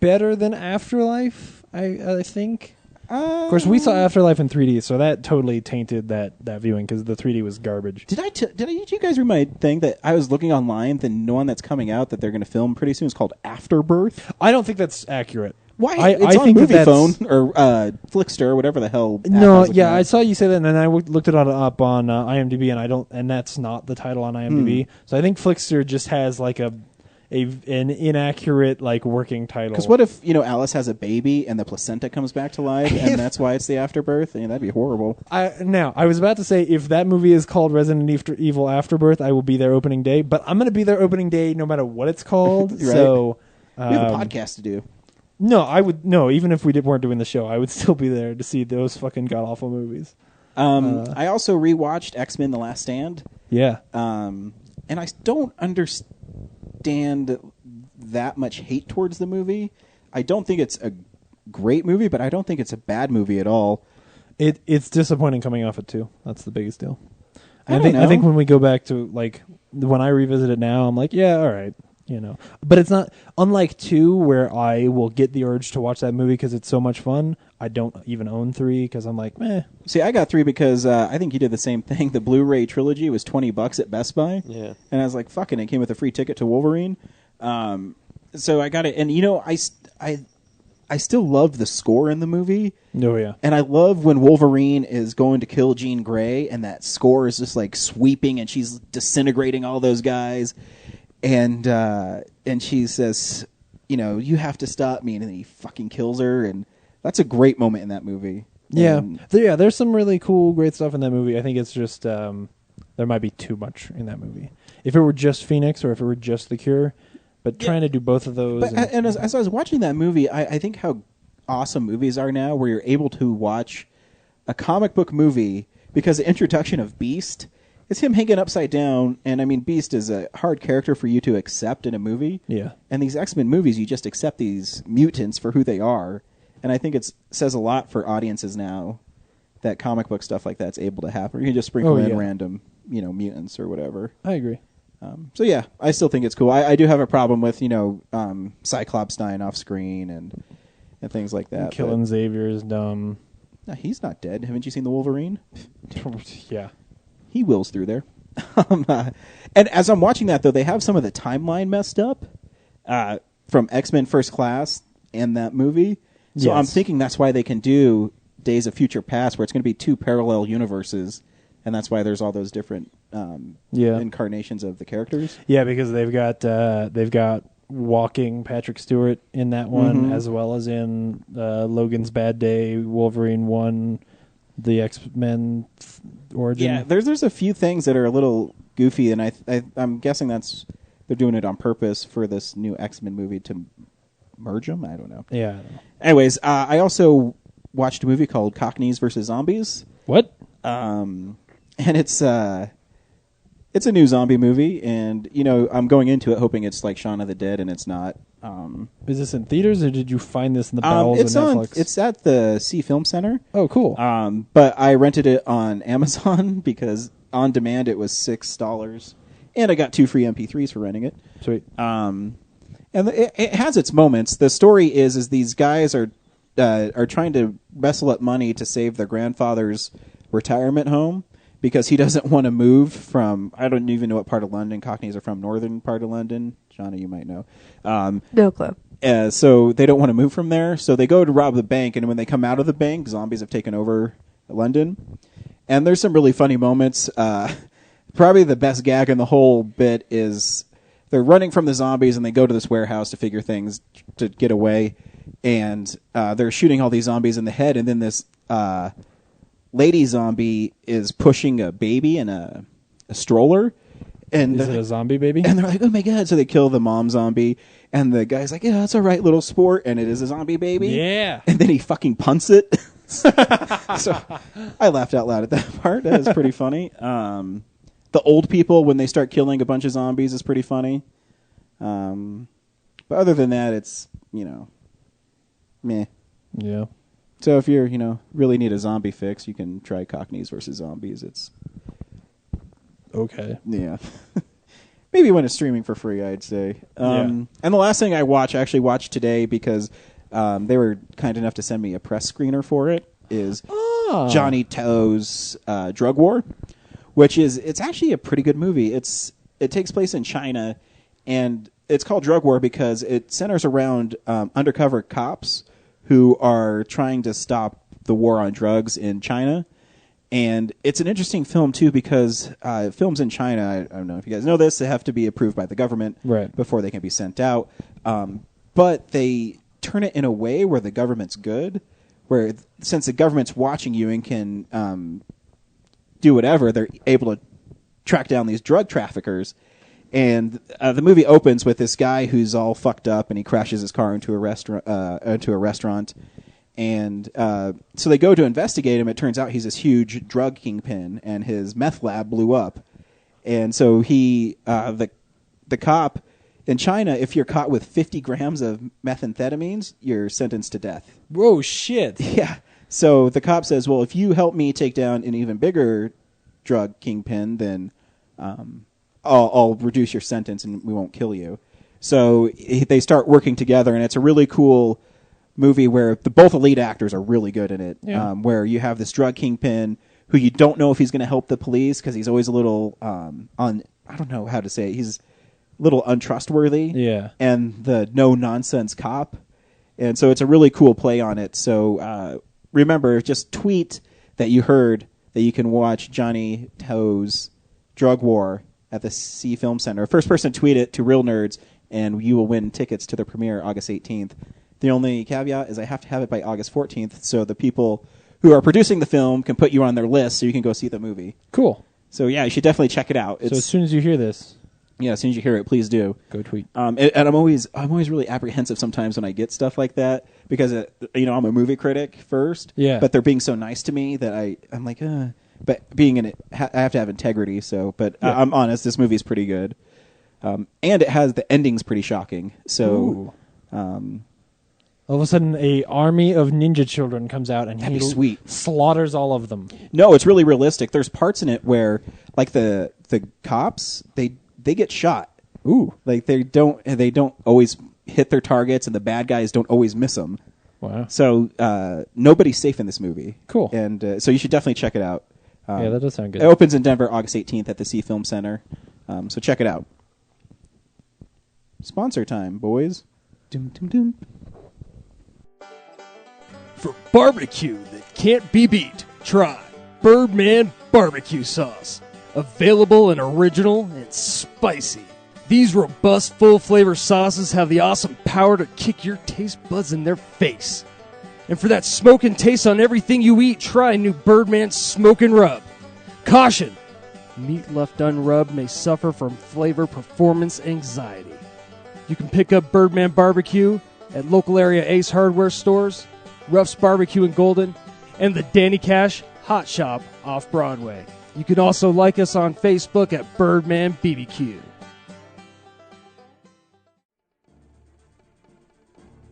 better than Afterlife, I think. Of course, we saw Afterlife in 3D, so that totally tainted that viewing because the 3D was garbage. Did you guys read my thing that I was looking online? The one that's coming out that they're going to film pretty soon is called Afterbirth. I don't think that's accurate. Why? It's I on think Movie that's- Phone or Flickster, whatever the hell. app No, I was looking yeah, at. I saw you say that, and then I looked it up on IMDb, and that's not the title on IMDb. So I think Flickster just has like an inaccurate like working title. Because what if Alice has a baby and the placenta comes back to life, and that's why it's the Afterbirth? That'd be horrible. I was about to say if that movie is called Resident Evil Afterbirth, I will be there opening day. But I'm going to be there opening day no matter what it's called. Right. So We have a podcast to do. no, I would no. Even if we weren't doing the show, I would still be there to see those fucking god awful movies. I also rewatched X-Men: The Last Stand. Yeah, And I don't understand that much hate towards the movie. I don't think it's a great movie, but I don't think it's a bad movie at all. it's disappointing coming off it too. That's the biggest deal. I think don't I think know. when we go back to like when I revisit it now, I'm like, yeah, all right, But it's not unlike 2, where I will get the urge to watch that movie because it's so much fun. I don't even own 3 because I'm like, meh. See, I got 3 because I think you did the same thing. The Blu-ray trilogy was $20 at Best Buy. Yeah. And I was like, fucking, it came with a free ticket to Wolverine. So I got it. And, I still love the score in the movie. Oh yeah. And I love when Wolverine is going to kill Jean Grey, and that score is just like sweeping, and she's disintegrating all those guys. And she says, you have to stop me, and then he fucking kills her, and that's a great moment in that movie. Yeah, And there's some really cool, great stuff in that movie. I think it's just there might be too much in that movie. If it were just Phoenix or if it were just The Cure, but trying to do both of those. But and as I was watching that movie, I think how awesome movies are now, where you're able to watch a comic book movie because the introduction of Beast is him hanging upside down, and Beast is a hard character for you to accept in a movie. Yeah. And these X-Men movies, you just accept these mutants for who they are, and I think it says a lot for audiences now that comic book stuff like that's able to happen. Or you can just sprinkle in random, mutants or whatever. I agree. So yeah, I still think it's cool. I do have a problem with Cyclops dying off screen and things like that. Killing Xavier is dumb. No, he's not dead. Haven't you seen the Wolverine? Yeah. He wills through there. And as I'm watching that, though, they have some of the timeline messed up from X-Men First Class and that movie. So Yes. I'm thinking that's why they can do Days of Future Past, where it's going to be 2 parallel universes and that's why there's all those different incarnations of the characters. Yeah, because they've got walking Patrick Stewart in that one, as well as in Logan's Bad Day, Wolverine 1, the X-Men origin. Yeah, there's a few things that are a little goofy, and I'm guessing they're doing it on purpose for this new X-Men movie to merge them. I don't know. Yeah. Anyways, I also watched a movie called Cockneys vs. Zombies. What? And it's a new zombie movie, and I'm going into it hoping it's like Shaun of the Dead, and it's not. Is this in theaters, or did you find this in the bowels of Netflix? It's at the Sea Film Center. Oh, cool. But I rented it on Amazon because on demand it was $6, and I got 2 free MP3s for renting it. Sweet. And it has its moments. The story is these guys are trying to wrestle up money to save their grandfather's retirement home because he doesn't want to move from, I don't even know what part of London. Cockneys are from northern part of London. Shauna, you might know. No clue. So they don't want to move from there. So they go to rob the bank, and when they come out of the bank, zombies have taken over London. And there's some really funny moments. Probably the best gag in the whole bit is they're running from the zombies, and they go to this warehouse to figure things to get away. And they're shooting all these zombies in the head, and then this lady zombie is pushing a baby in a stroller. And is it a zombie baby? And they're like, oh my God. So they kill the mom zombie. And the guy's like, yeah, it's all right, little sport. And it is a zombie baby. Yeah. And then he fucking punts it. So I laughed out loud at that part. That was pretty funny. The old people, when they start killing a bunch of zombies, is pretty funny. But other than that, it's, meh. Yeah. So if you're, really need a zombie fix, you can try Cockneys vs. Zombies. It's okay. Yeah. Maybe when it's streaming for free, I'd say. And the last thing I actually watched today because they were kind enough to send me a press screener for it, is Johnny To's Drug War, which it's actually a pretty good movie. It takes place in China, and it's called Drug War because it centers around undercover cops who are trying to stop the war on drugs in China. And it's an interesting film, too, because films in China, I don't know if you guys know this, they have to be approved by the government before they can be sent out. But they turn it in a way where the government's good, where since the government's watching you and can do whatever, they're able to track down these drug traffickers. And the movie opens with this guy who's all fucked up, and he crashes his car into a restaurant. And so they go to investigate him. It turns out he's this huge drug kingpin, and his meth lab blew up. And so the cop in China, if you're caught with 50 grams of methamphetamines, you're sentenced to death. Whoa, shit. Yeah. So the cop says, well, if you help me take down an even bigger drug kingpin, then I'll reduce your sentence and we won't kill you. So they start working together, and it's a really cool movie where both lead actors are really good in it. Yeah. Where you have this drug kingpin who you don't know if he's going to help the police because he's always a little I don't know how to say it. He's a little untrustworthy. Yeah. And the no nonsense cop. And so it's a really cool play on it. So remember, just tweet that you heard that you can watch Johnny To's Drug War at the Sea Film Center. First person to tweet it to Real Nerds, and you will win tickets to the premiere August 18th. The only caveat is I have to have it by August 14th, so the people who are producing the film can put you on their list so you can go see the movie. Cool. So, yeah, you should definitely check it out. So as soon as you hear this, yeah, as soon as you hear it, please do. Go tweet. And I'm always really apprehensive sometimes when I get stuff like that because I'm a movie critic first. Yeah. But they're being so nice to me that I'm like, But being in it, I have to have integrity. So, but I'm honest, this movie's pretty good, and it has the ending's pretty shocking. So, all of a sudden, a army of ninja children comes out and he slaughters all of them. No, it's really realistic. There's parts in it where, like the cops, they get shot. Ooh, like they don't always hit their targets, and the bad guys don't always miss them. Wow. So nobody's safe in this movie. Cool. And so you should definitely check it out. Yeah, that does sound good. It opens in Denver August 18th at the Sea Film Center. So check it out. Sponsor time, boys. Doom, doom, doom. For barbecue that can't be beat, try Birdman Barbecue Sauce. Available and original and spicy. These robust, full-flavor sauces have the awesome power to kick your taste buds in their face. And for that smoking taste on everything you eat, try new Birdman Smoke and Rub. Caution! Meat left unrubbed may suffer from flavor performance anxiety. You can pick up Birdman Barbecue at local area Ace Hardware stores, Ruff's Barbecue in Golden, and the Danny Cash Hot Shop off Broadway. You can also like us on Facebook at Birdman BBQ.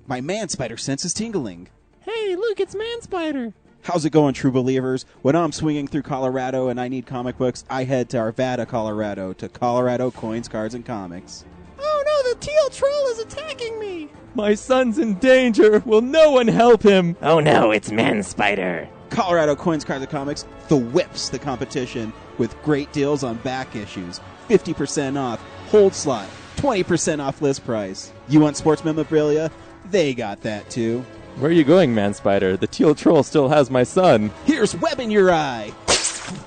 My man spider sense is tingling. Hey, look, it's Man Spider. How's it going, true believers? When I'm swinging through Colorado and I need comic books, I head to Arvada, Colorado, to Colorado Coins, Cards, and Comics. Oh no, the teal troll is attacking me. My son's in danger. Will no one help him? Oh no, it's Man Spider. Colorado Coins, Cards, and Comics, the whips the competition with great deals on back issues, 50% off, hold slot, 20% off list price. You want sports memorabilia? They got that too. Where are you going, Man Spider? The teal troll still has my son. Here's web in your eye.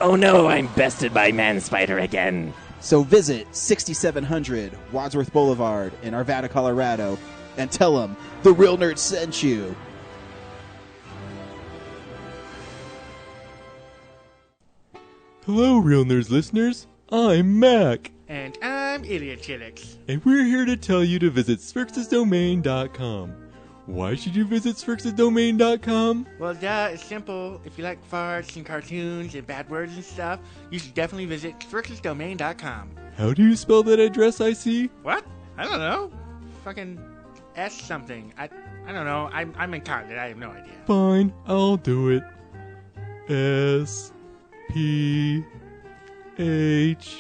Oh no, I'm bested by Man Spider again. So visit 6700 Wadsworth Boulevard in Arvada, Colorado, and tell them the Real Nerd sent you. Hello, Real Nerds listeners. I'm Mac, And I'm Idiot Chillix. and we're here to tell you to visit SphrixesDomain.com. Why should you visit SphrixesDomain.com? Well, duh, it's simple. If you like farts and cartoons and bad words and stuff, you should definitely visit SphrixesDomain.com. How do you spell that address I see? What? I don't know. Fucking S something. I don't know. I'm incontinent. I have no idea. Fine, I'll do it. S P H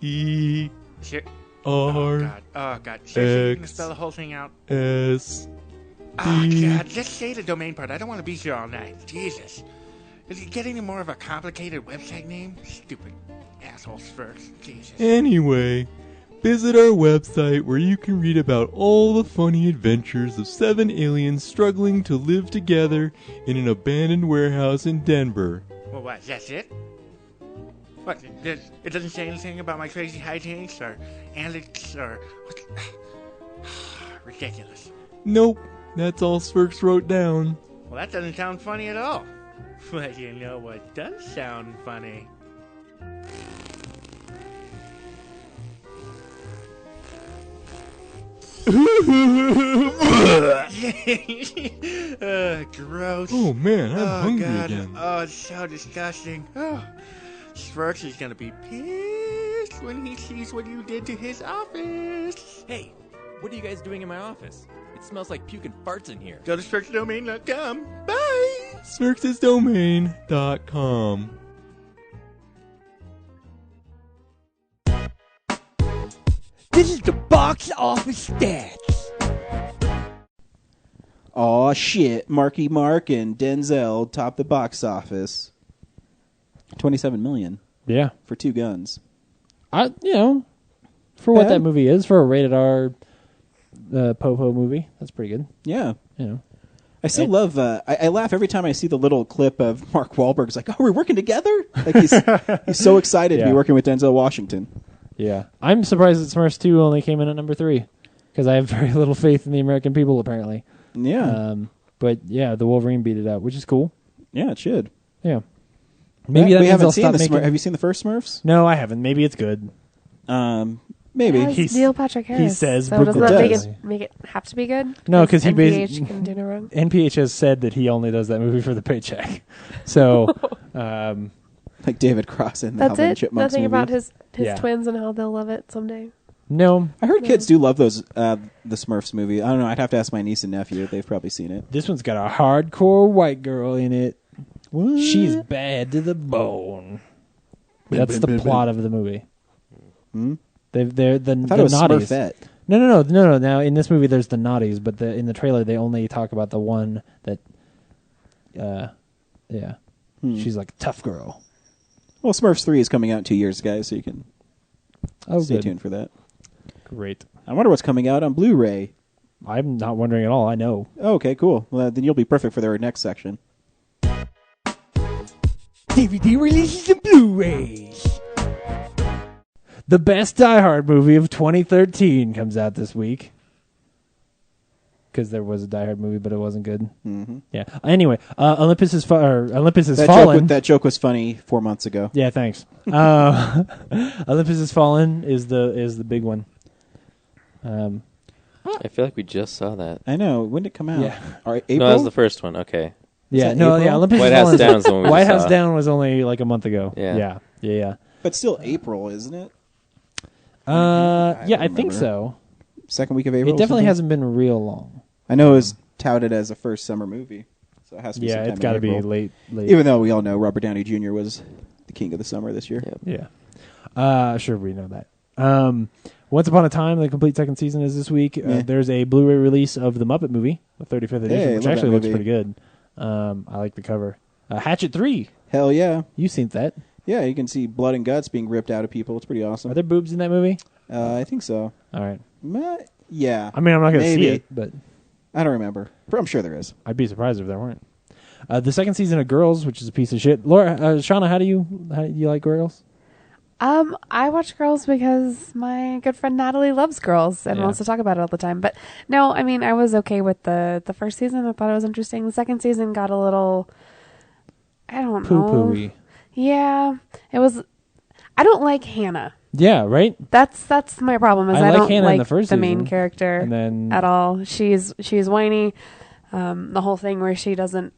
E Sure. Oh, R God. Oh, God. Seriously, you can X spell the whole thing out? S Oh, D. God. Just say the domain part. I don't want to be here all night. Jesus. Does it get any more of a complicated website name? Stupid assholes first. Jesus. Anyway, visit our website where you can read about all the funny adventures of 7 aliens struggling to live together in an abandoned warehouse in Denver. Well, what? That's it? What? It doesn't say anything about my crazy hijinks or antics or... Ridiculous. Nope, that's all Sphyrx wrote down. Well, that doesn't sound funny at all. But you know what does sound funny? Gross. Oh man, I'm hungry God. again. Oh, it's so disgusting. Oh. Sphyrx is gonna be pissed when he sees what you did to his office. Hey, what are you guys doing in my office? It smells like puke and farts in here. Go to SphyrxDomain.com. Bye! SphyrxesDomain.com. This is the box office stats. Aw, shit. Marky Mark and Denzel top the box office. $27 million Yeah, for Two Guns. for what Yeah. that movie is, for a rated R Popo movie, that's pretty good. Yeah. You know, I still love, I laugh every time I see the little clip of Mark Wahlberg's like, oh, we're working together? Like he's so excited to be Yeah. working with Denzel Washington. yeah. I'm surprised that Smurfs 2 only came in at number 3 because I have very little faith in the American people, apparently. Yeah. But yeah, the Wolverine beat it out, which is cool. Yeah, it should. Yeah. Maybe we that means haven't they'll seen stop the making. Have you seen the first Smurfs? No, I haven't. Maybe it's good. Maybe. It has He's- Neil Patrick Harris. says so. Doesn't It that does. make it have to be good? No, 'cause he NPH can do no wrong. NPH has said that he only does that movie for the paycheck. So, Like David Cross in the That's Alvin and it. Chipmunks Nothing movie. about his Yeah. twins and how they'll love it someday. no, I heard kids do love those the Smurfs movie. I don't know. I'd have to ask my niece and nephew. They've probably seen it. this one's got a hardcore white girl in it. What? She's bad to the bone. That's the plot of the movie. Hmm? They're the I thought it was naughties. Smurfette. No. Now in this movie, there's the naughties, but in the trailer, they only talk about the one that, yeah, she's like a tough girl. Well, Smurfs 3 is coming out in 2 years, guys, so you can stay Good. tuned for that. Great. I wonder what's coming out on Blu-ray. I'm not wondering at all. I know. Oh, okay, cool. Well, then you'll be perfect for their next section. DVD releases and Blu-rays. The best Die Hard movie of 2013 comes out this week. Because there was a Die Hard movie, but it wasn't good. Mm-hmm. Yeah. Anyway, Olympus has fallen. That joke was funny 4 months ago. Yeah, thanks. Olympus has fallen is the big one. I feel like we just saw that. I know. When did it come out? Yeah. All right, April? No, that was the first one. Okay. Yeah, that no, April? yeah. Olympus White has House fallen. Down is the one we White just House saw. Down was only like a month ago. Yeah. Yeah. But still April, isn't it? Yeah, I think remember. so. Second week of April? It definitely something? hasn't been real long. I know it was touted as a first summer movie. So it has to be Yeah, sometime it's got to in be April. late. Even though we all know Robert Downey Jr. was the king of the summer this year. Yep. Yeah. Sure, we know that. Once Upon a Time, the complete second season is this week. Yeah. There's a Blu-ray release of The Muppet Movie, the 35th edition, Hey, which love actually that looks movie. pretty good. I like the cover. Hatchet 3. Hell yeah. You seen that? Yeah, you can see blood and guts being ripped out of people. It's pretty awesome. Are there boobs in that movie? I think so. All right. Yeah. I mean, I'm not going to see Maybe. it, but I don't remember. But I'm sure there is. I'd be surprised if there weren't. The second season of Girls, which is a piece of shit. Laura, Shauna, how do you like Girls? I watch Girls because my good friend Natalie loves Girls and Yeah. wants to talk about it all the time. But no, I mean, I was okay with the first season. I thought it was interesting. The second season got a little, I don't know. Poo-poo-y. Yeah, it was. I don't like Hannah. Yeah, right? That's my problem. Is I I, like don't Hannah in like the first main season, character and then at all. She's whiny. The whole thing where she doesn't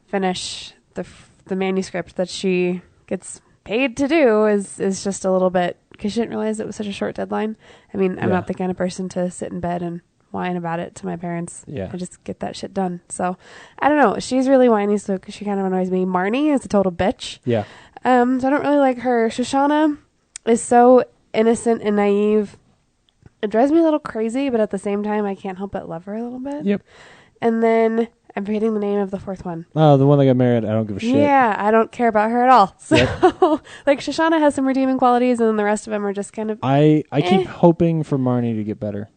finish the manuscript that she gets paid to do is just a little bit, because she didn't realize it was such a short deadline. I mean, I'm Yeah. not the kind of person to sit in bed and whine about it to my parents. Yeah. I just get that shit done. So I don't know. She's really whiny, so she kind of annoys me. Marnie is a total bitch. Yeah. So I don't really like her. Shoshana is so innocent and naive. It drives me a little crazy, but at the same time, I can't help but love her a little bit. Yep. And then I'm forgetting the name of the fourth one. Oh, the one that got married, I don't give a shit. Yeah, I don't care about her at all. So, like, Shoshana has some redeeming qualities, and then the rest of them are just kind of. I keep hoping for Marnie to get better.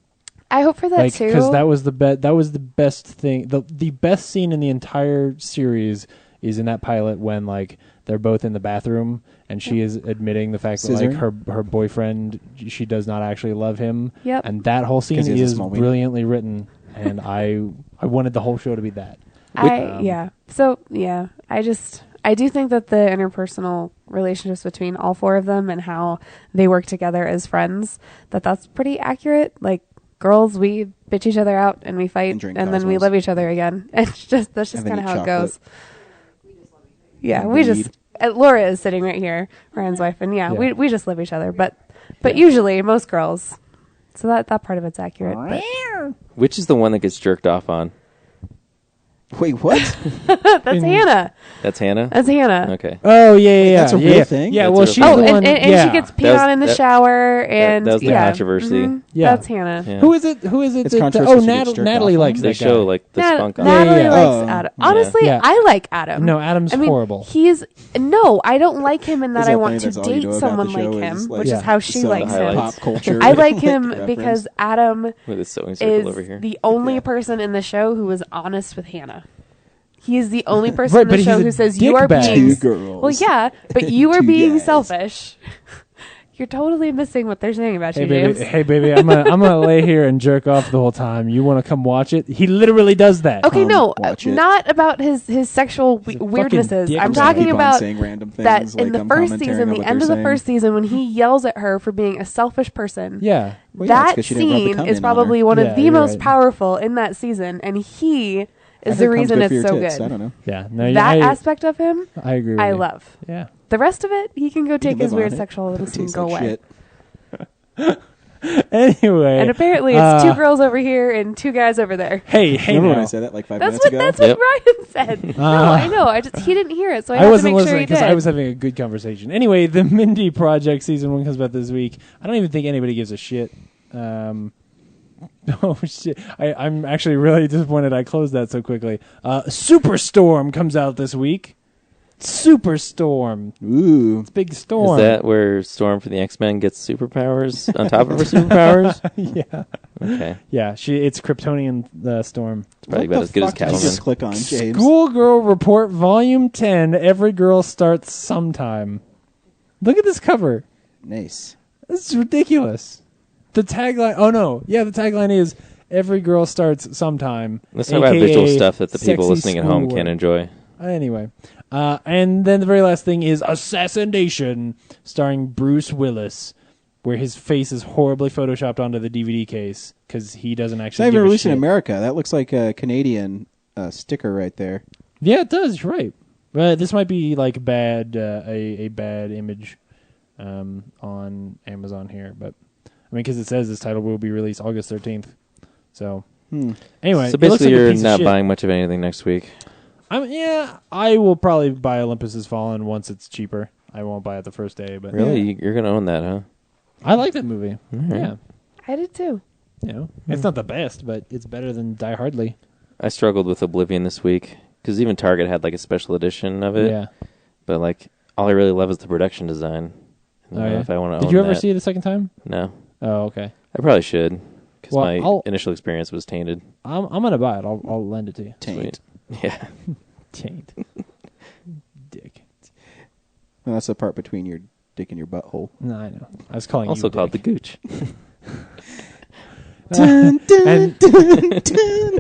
I hope for that too. Because that was the best thing. The best scene in the entire series is in that pilot when like they're both in the bathroom and she is admitting the fact that like her boyfriend, she does not actually love him. Yep. And that whole scene 'Cause he has a is small wiener. brilliantly written, and I wanted the whole show to be that. Yeah. So yeah, I do think that the interpersonal relationships between all four of them and how they work together as friends, that's pretty accurate. Like, girls, we bitch each other out and we fight, and then we Cosmos. love each other again. It's just that's just And then kind of eat how it goes. chocolate. Yeah, And we weed. just Laura is sitting right here, Ryan's wife, and Yeah. we just love each other. But usually most girls, so that part of it's accurate. But Which is the one that gets jerked off on? Wait, what? that's Hannah. That's Hannah? That's Hannah. Okay. Oh yeah, that's a real thing? Yeah, That's well a she's real the thing. one. and yeah. she gets peed That was- on in the that- shower, and that was the yeah. controversy. Mhm. Yeah. That's Hannah. Yeah. Who is it? Who is it? It's that- controversy oh, she gets jerked Natalie off likes on. They that show guy. like the Nat- spunk on Natalie it. Yeah. likes Oh. Adam. Honestly, Yeah. I like Adam. No, Adam's I mean, horrible. I don't like him in that Isn't I it want funny to that's all you date know about someone the show like is, him, like, which Yeah. is how she some likes him. highlights. pop culture. I like him reference. because Adam With his sewing circle over is here. the only person in the show who is honest with Hannah. He is the only person Right, in but the show he's a who says you are dickbag. being. Two girls. Well, yeah, but you are Two being guys. selfish. You're totally missing what they're saying about Hey you, baby, James. hey baby, I'm gonna lay here and jerk off the whole time. You want to come watch it? He literally does that. Okay, no, watch it. not about his sexual He's a fucking weirdnesses. dick. I'm Just talking keep on about saying random things, that like in the I'm first commentating season, on the what end they're of the saying. first season, when he yells at her for being a selfish person. Yeah. Well, yeah, it's That 'cause she didn't rub the scene cum is in on her. probably one Yeah, of the you're most right. powerful in that season, and he I is heard the cum's reason good for it's your so tits. good. I don't know. Yeah. No, That I aspect of him, I agree with I you. love. Yeah. The rest of it, he can go take can his live weird on it. sexual It illness and tastes go like away. shit. Anyway. And apparently, it's two girls over here and two guys over there. Hey Remember when now. I said that like 5 That's minutes what ago? that's what Yep. Ryan said. No, I know. He didn't hear it, so I, I had to wasn't make sure listening he because did. I was having a good conversation. Anyway, the Mindy Project season 1 comes out this week. I don't even think anybody gives a shit. Oh shit! I'm actually really disappointed I closed that so quickly. Superstorm comes out this week. Superstorm. Ooh. It's Big Storm. Is that where Storm from the X-Men gets superpowers on top of her superpowers? Yeah. Okay. Yeah, it's Kryptonian Storm. It's probably What about the as good as fuck did you just Catwoman. click on, James? Schoolgirl Report Volume 10. Every girl starts sometime. Look at this cover. Nice. This is ridiculous. The tagline. Oh no. Yeah, the tagline is every girl starts sometime. Let's talk about visual AKA stuff that the people sexy listening at home schoolwork. can enjoy. Anyway, and then the very last thing is Assassination, starring Bruce Willis, where his face is horribly photoshopped onto the DVD case because he doesn't It's actually. not even give a released in shit. America. That looks like a Canadian sticker right there. Yeah, it does. You're right. But this might be like a bad image on Amazon here, but I mean, because it says this title will be released August 13th. So anyway, So it looks basically, like a you're piece of not shit. buying much of anything next week. I will probably buy Olympus Has Fallen once it's cheaper. I won't buy it the first day, but Really? yeah. You're going to own that, huh? I like that movie. right. Yeah, I did too. it's not the best, but it's better than Die Hardly. I struggled with Oblivion this week because even Target had like a special edition of it. Yeah. But like, all I really love is the production design. I don't know yeah? if I want to Did own you ever that. see it a second time? No. Oh, okay. I probably should because Well, my I'll- initial experience was tainted. I'm gonna buy it. I'll lend it to you. Taint. Sweet. Yeah. Taint. Dick. Well, that's the part between your dick and your butthole. No, I know. I was calling Also you called the Dick. gooch.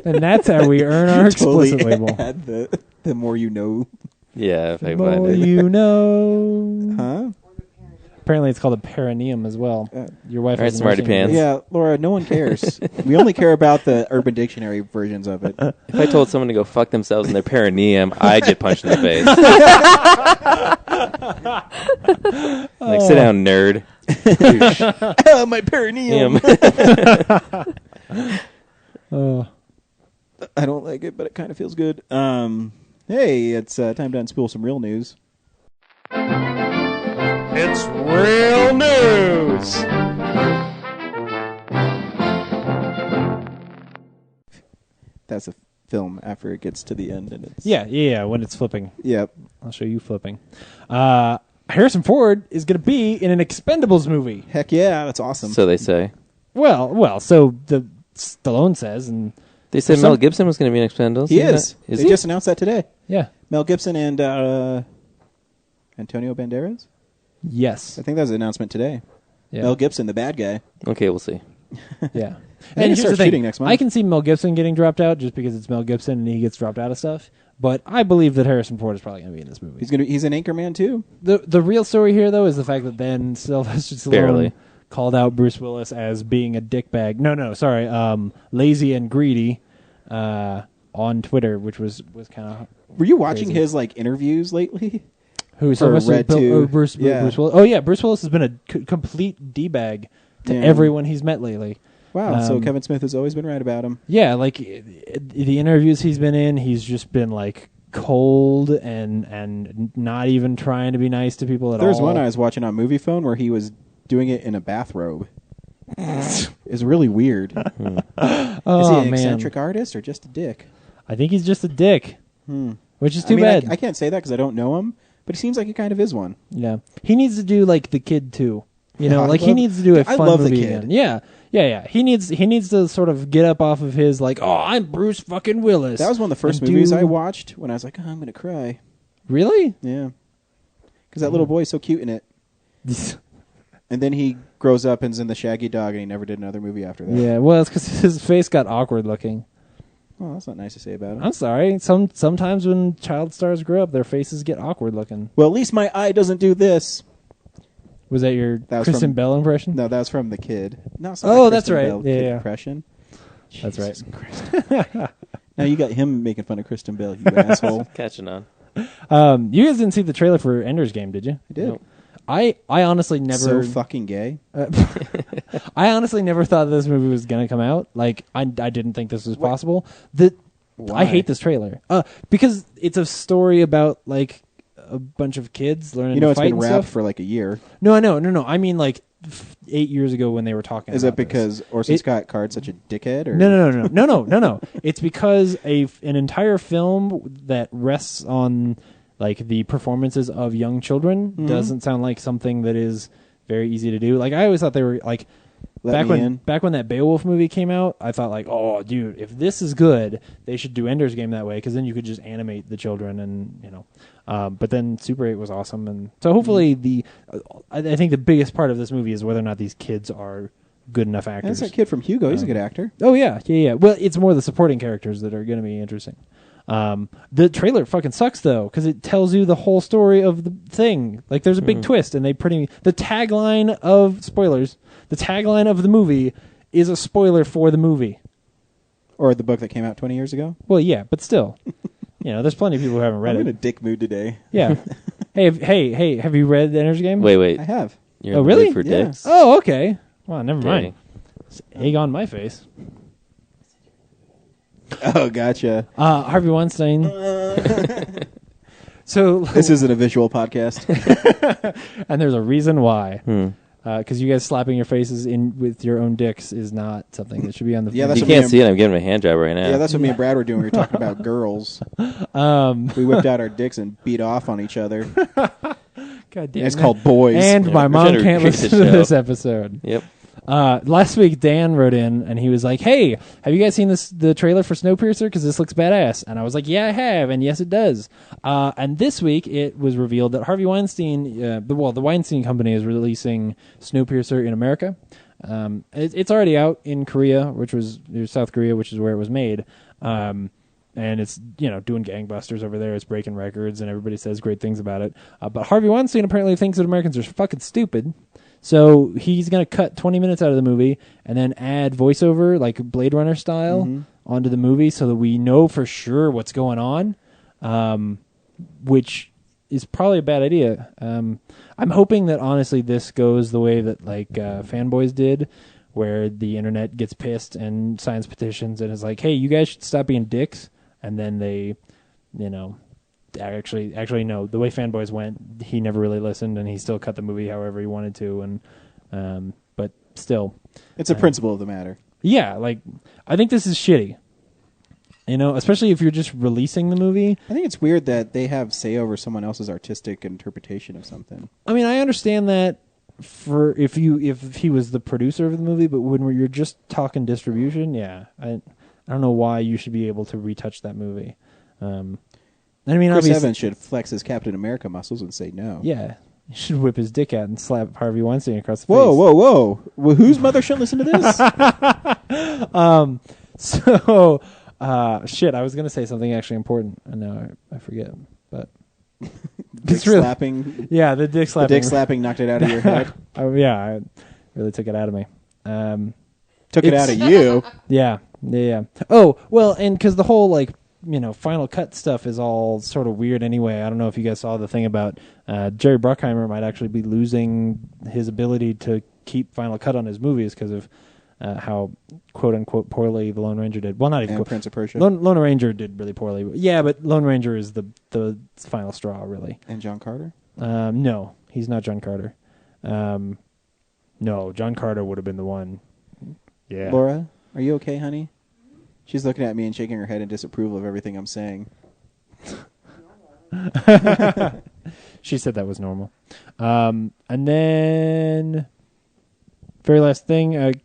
and that's how we earn our explicit Totally label. add the more you know. Yeah, if I More find it. you know. Huh? Apparently, it's called a perineum as well. Your wife All right, has a smarty nursing pants. degree. Yeah, Laura, no one cares. We only care about the Urban Dictionary versions of it. If I told someone to go fuck themselves in their perineum, I'd get punched in the face. Like, sit down, nerd. Oh, my perineum. Oh. I don't like it, but it kind of feels good. Hey, it's time to unspool some real news. It's real news. That's a film after it gets to the end, and it's Yeah, when it's flipping. Yep. I'll show you flipping. Harrison Ford is going to be in an Expendables movie. Heck yeah, that's awesome. So they say. Well, so the Stallone says, and They said For Mel some- Gibson was going to be in Expendables. he is. Is They he? just announced that today. yeah, Mel Gibson and Antonio Banderas. yes, I think that was the announcement today. yeah, Mel Gibson, the bad guy. Okay, we'll see. yeah. They And here's start the thing: shooting next month. I can see Mel Gibson getting dropped out just because it's Mel Gibson and he gets dropped out of stuff. But I believe that Harrison Ford is probably going to be in this movie. He's an Anchorman too. The real story here, though, is the fact that then Sylvester Stallone Barely. called out Bruce Willis as being a dickbag. No, sorry, lazy and greedy on Twitter, which was kind of Were you watching Crazy. his like interviews lately? who For Sylvester Red 2. Bruce Yeah. Willis. Oh yeah, Bruce Willis has been a complete d-bag to Yeah. everyone he's met lately. Wow. So Um, Kevin Smith has always been right about him. Yeah, like the interviews he's been in, he's just been like cold and not even trying to be nice to people at There's all. one I was watching on Movie Phone where he was doing it in a bathrobe. It's really weird. Is he Oh an man, eccentric artist or just a dick? I think he's just a dick, which is too I mean, bad. I can't say that because I don't know him, but he seems like he kind of is one. Yeah, he needs to do like The Kid too. You know, Yeah, I like he love- needs to do a I fun love The movie Kid. again. Yeah. He needs to sort of get up off of his like, oh, I'm Bruce fucking Willis. That was one of the first and movies do- I watched when I was like, oh, I'm going to cry. Really? Yeah. Because that little boy's so cute in it. And then he grows up and is in The Shaggy Dog, and he never did another movie after that. Yeah. Well, it's because his face got awkward looking. Well, that's not nice to say about him. I'm sorry. Sometimes when child stars grow up, their faces get awkward looking. Well, at least my eye doesn't do this. Was that your That was Kristen from- Bell impression? No, that was from The Kid. No, it's Oh, not a that's Kristen right. Bell Yeah, Kid yeah. impression. That's right. Jesus Christ. Now you got him making fun of Kristen Bell, you asshole. Catching on. You guys didn't see the trailer for Ender's Game, did you? I did. Nope. I honestly never. So fucking gay. I honestly never thought this movie was gonna come out. Like I didn't think this was possible. I hate this trailer because it's a story about like a bunch of kids learning. You know, to it's fight been and wrapped stuff. for like a year. No. I mean like 8 years ago when they were talking. Is about that because this. Orson It- Scott Card's such a dickhead? Or? No. It's because an entire film that rests on like the performances of young children doesn't sound like something that is very easy to do. Like I always thought they were like back when that Beowulf movie came out, I thought like, oh dude, if this is good, they should do Ender's Game that way, because then you could just animate the children and but then Super 8 was awesome, and so hopefully I think the biggest part of this movie is whether or not these kids are good enough actors. That's that kid from Hugo. He's a good actor. Oh yeah. Well, it's more the supporting characters that are going to be interesting. The trailer fucking sucks though, because it tells you the whole story of the thing. Like there's a big twist, and the tagline of spoilers. The tagline of the movie is a spoiler for the movie. Or the book that came out 20 years ago. Well, yeah, but still, there's plenty of people who haven't read I'm it. in a dick mood today. Yeah. Hey, have you read the Ender's Game? Wait. I have. You're Oh, in the really? mood for Yeah. dicks? Oh, okay. Well, never Okay. mind. It's egg on my face. Oh, gotcha. Harvey Weinstein. So This isn't a visual podcast. and there's a reason why. Hmm. Because you guys slapping your faces in with your own dicks is not something that should be on the. Yeah, that's You what me can't and- see it. I'm giving him a hand job right now. Yeah, that's what me and Brad were doing. We were talking about girls. We whipped out our dicks and beat off on each other. God damn It's it. called Boys. And Yeah, my we're mom trying to can't recruit listen the to show. this episode. Yep. Last week, Dan wrote in and he was like, "Hey, have you guys seen the trailer for Snowpiercer? Because this looks badass." And I was like, "Yeah, I have, and yes, it does." And this week, it was revealed that Harvey Weinstein, the Weinstein Company, is releasing Snowpiercer in America. It's already out in Korea, South Korea, which is where it was made. And it's doing gangbusters over there. It's breaking records, and everybody says great things about it. But Harvey Weinstein apparently thinks that Americans are fucking stupid. So he's going to cut 20 minutes out of the movie and then add voiceover, like Blade Runner style, onto the movie so that we know for sure what's going on, which is probably a bad idea. I'm hoping that, honestly, this goes the way that Fanboys did, where the internet gets pissed and signs petitions and is like, hey, you guys should stop being dicks. And then they, actually no, the way Fanboys went, he never really listened, and he still cut the movie however he wanted to, and but still, It's a principle of the matter. yeah, I think this is shitty, especially if you're just releasing the movie. I think it's weird that they have say over someone else's artistic interpretation of something. I mean, I understand that for if he was the producer of the movie, but when you're just talking distribution, yeah, I don't know why you should be able to retouch that movie. I mean, Chris obviously, Evans should flex his Captain America muscles and say no. yeah, he should whip his dick out and slap Harvey Weinstein across the Whoa, face. whoa, whoa! Well, whose mother shouldn't listen to this? So, shit, I was going to say something actually important, and now I forget. But Dick it's really, slapping. yeah, the dick The slapping. dick slapping knocked it out of your head. Oh, yeah, it really took it out of me. Took it It's- out of you. Yeah. Oh, well, and because the whole Final Cut stuff is all sort of weird anyway. I don't know if you guys saw the thing about Jerry Bruckheimer might actually be losing his ability to keep Final Cut on his movies because of how quote unquote poorly the Lone Ranger did. Well, not even And Prince of Persia. Lone Ranger did really poorly. Yeah, but Lone Ranger is the final straw, really. And John Carter. No, he's not John Carter. No, John Carter would have been the one. Yeah. Laura, are you okay, honey? She's looking at me and shaking her head in disapproval of everything I'm saying. She said that was normal. And then, very last thing,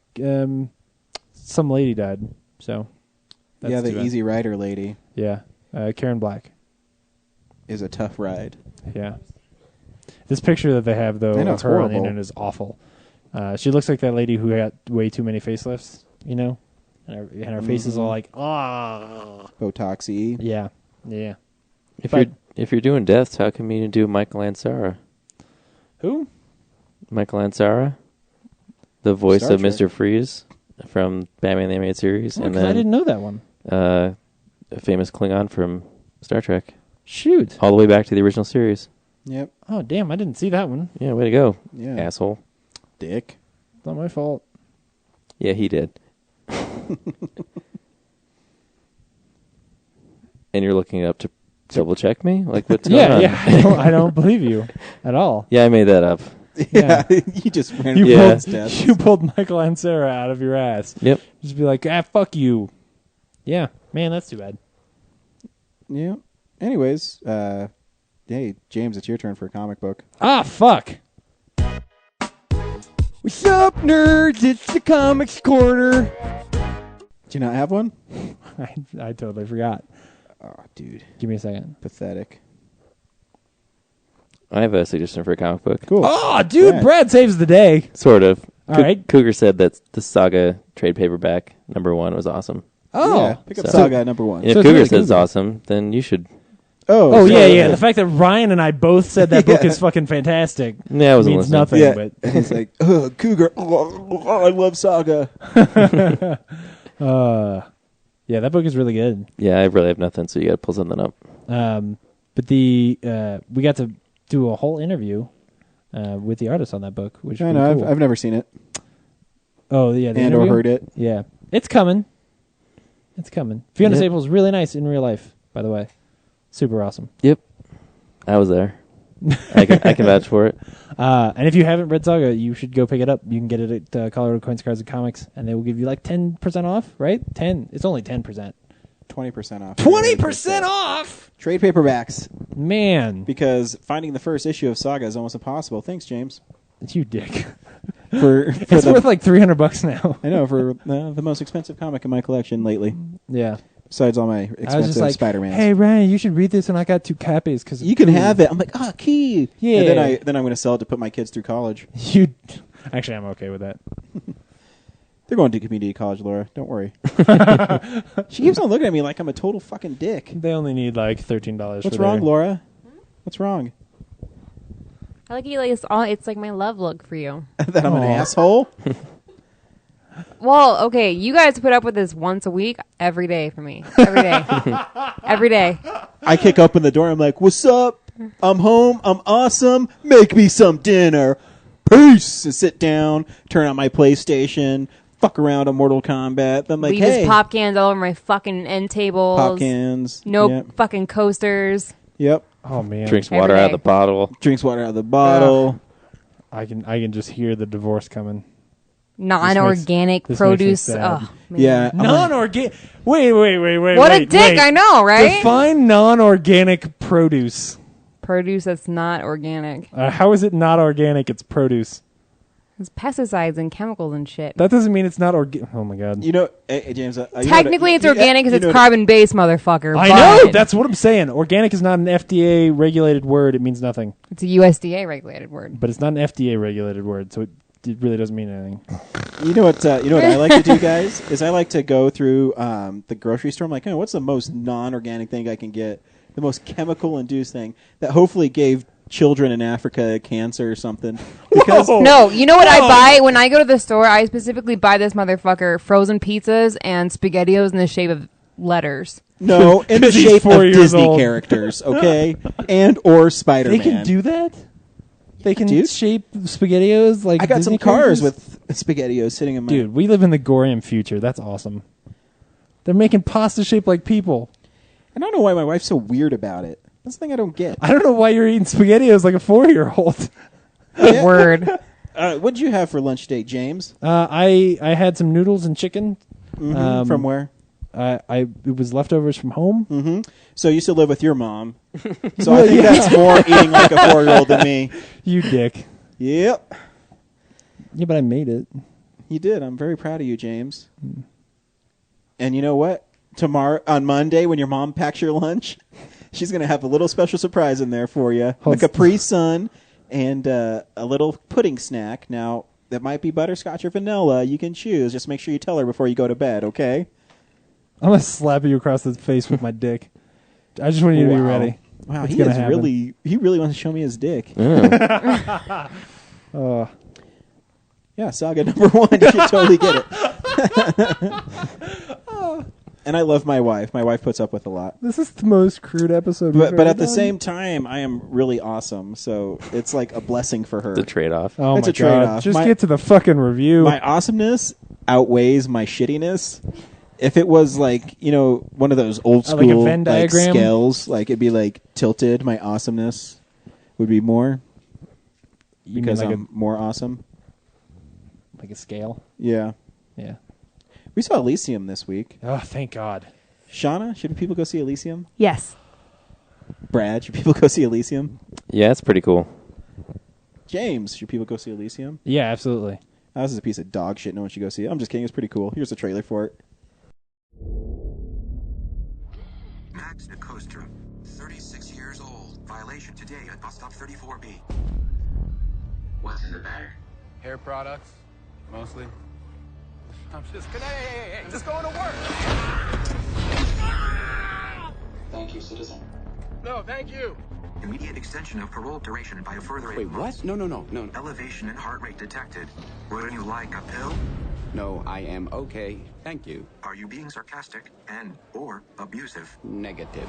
some lady died. So, that's Yeah, too the bad. Easy Rider lady Yeah, Karen Black. is a tough ride. Yeah. This picture that they have, though, I know, of it's her on the horrible. internet is awful. She looks like that lady who had way too many facelifts, And her face is all like, ah. Botoxy. Yeah. Yeah. If you're doing deaths, how come you didn't do Michael Ansara? Who? Michael Ansara, the voice Star of Trek. Mr. Freeze from Batman the Animated Series, Oh, and 'cause I then didn't know that one. a famous Klingon from Star Trek, Shoot. all the way back to the original series. Yep. Oh, damn. I didn't see that one. Yeah, way to go, Yeah. asshole. Dick. It's not my fault. Yeah, he did. And you're looking it up to double check me? Like, what's going on? I don't believe you at all. Yeah, I made that up. Yeah. You just ran You Yeah. you pulled Michael Ansara out of your ass. Yep. Just be like, fuck you. Yeah, man, that's too bad. Yeah. Anyways, Hey, James, it's your turn for a comic book. Ah, fuck. What's up, nerds? It's the Comics Corner. Do you not have one? I totally forgot. Oh, dude. Give me a second. Pathetic. I have a suggestion for a comic book. Cool. Oh, dude, Yeah. Brad saves the day. Sort of. All right. Cougar said that the Saga trade paperback #1 was awesome. Oh. Yeah, pick up So- Saga #1. And if So it's Cougar really says it's Cougar. awesome, then you should. Oh, yeah, sorry. yeah. The fact that Ryan and I both said that book is fucking fantastic Yeah, I wasn't means listening. nothing, Yeah, but and he's like, Cougar, I love Saga. yeah, that book is really good. Yeah, I really have nothing, so you got to pull something up. But we got to do a whole interview with the artist on that book, which I is know, really cool. I've never seen it Oh, yeah, the and or interview? heard it. Yeah, it's coming. It's coming. Fiona Yep. Staples is really nice in real life, by the way. Super awesome. Yep, I was there. I can vouch for it. And if you haven't read Saga, you should go pick it up. You can get it at Colorado Coins, Cards, and Comics, and they will give you like 10% off, right? 10. It's only 10%. 20% off. 20% off? Trade paperbacks. Man, Because finding the first issue of Saga is almost impossible. Thanks, James. you dick. For It's the, worth like $300 now. I know, for the most expensive comic in my collection lately. Yeah. Besides all my I was just expensive like, Spider-Man. hey, Ryan, you should read this, and I got 2 copies. Cause You can have it. I'm like, key. Yeah. And then I'm going to sell it to put my kids through college. You Actually, I'm okay with that. They're going to community college, Laura. Don't worry. She keeps on looking at me like I'm a total fucking dick. They only need like $13 What's for wrong, their... Laura? What's wrong? I like you. Like it's like my love look for you. That I'm an Aw. asshole? Well, okay, you guys put up with this once a week, every day for me. Every day. Every day. I kick open the door. I'm like, what's up? I'm home. I'm awesome. Make me some dinner. Peace. And sit down, turn on my PlayStation, fuck around on Mortal Kombat. I'm like, Leave hey. his pop cans all over my fucking end tables. Pop cans. No Yep. fucking coasters. Yep. Oh, man. Drinks Every water out of day. the bottle. Drinks water out of the bottle. I can just hear the divorce coming. Non-organic this makes me produce. sad. Oh, man. Yeah. I'm like, Non-organic. Wait. What a dick, I know, right? Define non-organic produce. Produce that's not organic. How is it not organic? It's produce. It's pesticides and chemicals and shit. That doesn't mean it's not organic. Oh, my God. you know, hey, James. You know Technically, it's you- organic because you it's know carbon-based, motherfucker. I but know. That's what I'm saying. Organic is not an FDA-regulated word. It means nothing. It's a USDA-regulated word. But it's not an FDA-regulated word, so it really doesn't mean anything. You know what I like to do, guys? Is I like to go through the grocery store. I'm like, what's the most non-organic thing I can get? The most chemical-induced thing that hopefully gave children in Africa cancer or something. Because No, you know what I buy? When I go to the store, I specifically buy this motherfucker frozen pizzas and SpaghettiOs in the shape of letters. no, in the 'Cause he's shape 4 of years Disney old. characters, okay, and or Spider-Man. They can do that? They can dude. shape SpaghettiOs like I got Disney some cars characters? with SpaghettiOs sitting in my. Dude, we live in the Gorium future. That's awesome. They're making pasta shaped like people. I don't know why my wife's so weird about it. That's the thing I don't get. I don't know why you're eating SpaghettiOs like a 4-year-old. Yeah. Word. What did you have for lunch today, James? I had some noodles and chicken. From where? It was leftovers from home. So you still live with your mom. So I think that's more eating like a 4-year-old than me. You dick. Yep. Yeah, but I made it. You did. I'm very proud of you, James. And you know what? Tomorrow, on Monday, when your mom packs your lunch, she's going to have a little special surprise in there for you. A Capri Sun and a little pudding snack. Now, that might be butterscotch or vanilla. You can choose. Just make sure you tell her before you go to bed, okay? I'm going to slap you across the face with my dick. I just want you to be ready. Wow, It's he gonna is happen. he really wants to show me his dick. Yeah. Yeah, Saga #1. You should totally get it. And I love my wife. My wife puts up with a lot. This is the most crude episode we've But ever at the done. same time, I am really awesome. So it's like a blessing for her. The trade-off. Oh It's my a trade-off. God. Just My- get to the fucking review. My awesomeness outweighs my shittiness. If it was like, one of those old school like a Venn diagram? scales, like it'd be like tilted, my awesomeness would be more You mean because like I'm more awesome. like a scale? Yeah. Yeah. We saw Elysium this week. Oh, thank God. Shauna, should people go see Elysium? Yes. Brad, should people go see Elysium? Yeah, it's pretty cool. James, should people go see Elysium? Yeah, absolutely. Oh, this is a piece of dog shit. No one should go see it. I'm just kidding. It's pretty cool. Here's the trailer for it. Max Nicostra, 36 years old. Violation today at bus stop 34B. What's in the bag? Hair products, mostly. I'm just gonna, hey, just going to work. Thank you, citizen. No, thank you. Immediate extension of parole duration by a further 8 months. What? No. Elevation in heart rate detected. Would you like a pill? No, I am okay. Thank you. Are you being sarcastic and or abusive? Negative.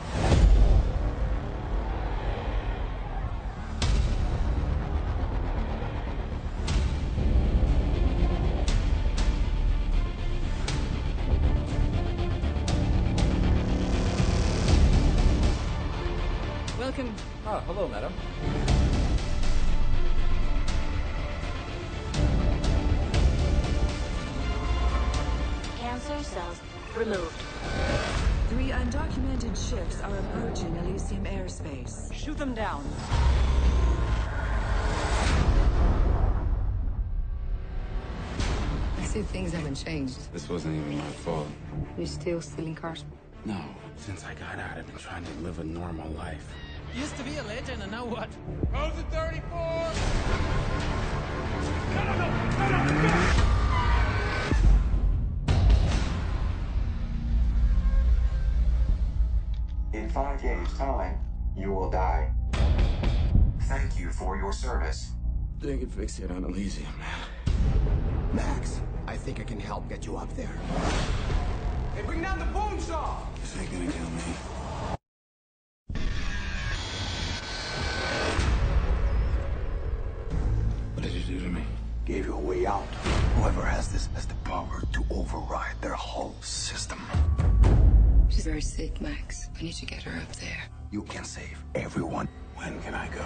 Welcome. Ah, hello, madam. Cancer cells removed. 3 undocumented ships are approaching Elysium airspace. Shoot them down. I see things haven't changed. This wasn't even my fault. You're still stealing cars? No. Since I got out, I've been trying to live a normal life. Used to be a legend, and now what? Rosa 34! In 5 days' time, you will die. Thank you for your service. They can fix it on Elysium, man. Max, I think I can help get you up there. Hey, bring down the boom saw! This ain't gonna kill me. What did you do to me? Gave you a way out. Whoever has this has the power to override their whole system. She's very sick, Max. I need to get her up there. You can save everyone. When can I go?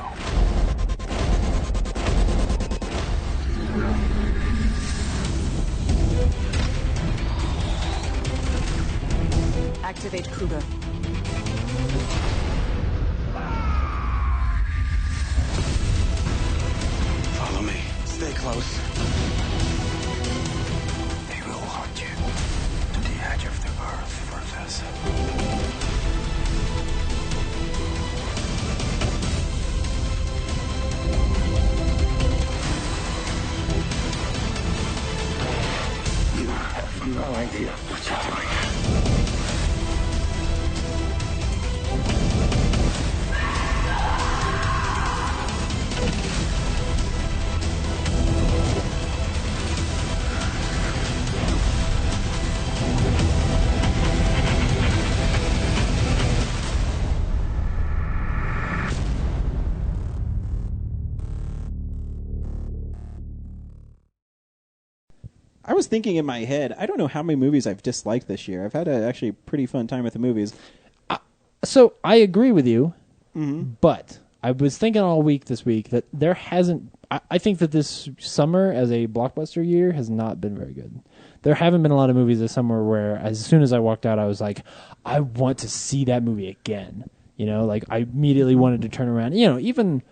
Activate Kruger. Follow me. Stay close. They will hunt you to the edge of the earth for this. You have no idea what you're doing. I was thinking in my head, I don't know how many movies I've disliked this year. I've had a actually pretty fun time with the movies. So I agree with you, but I was thinking all week this week that there hasn't. I think that this summer as a blockbuster year has not been very good. There haven't been a lot of movies this summer where as soon as I walked out, I was like, I want to see that movie again. You know, like I immediately wanted to turn around. You know, even,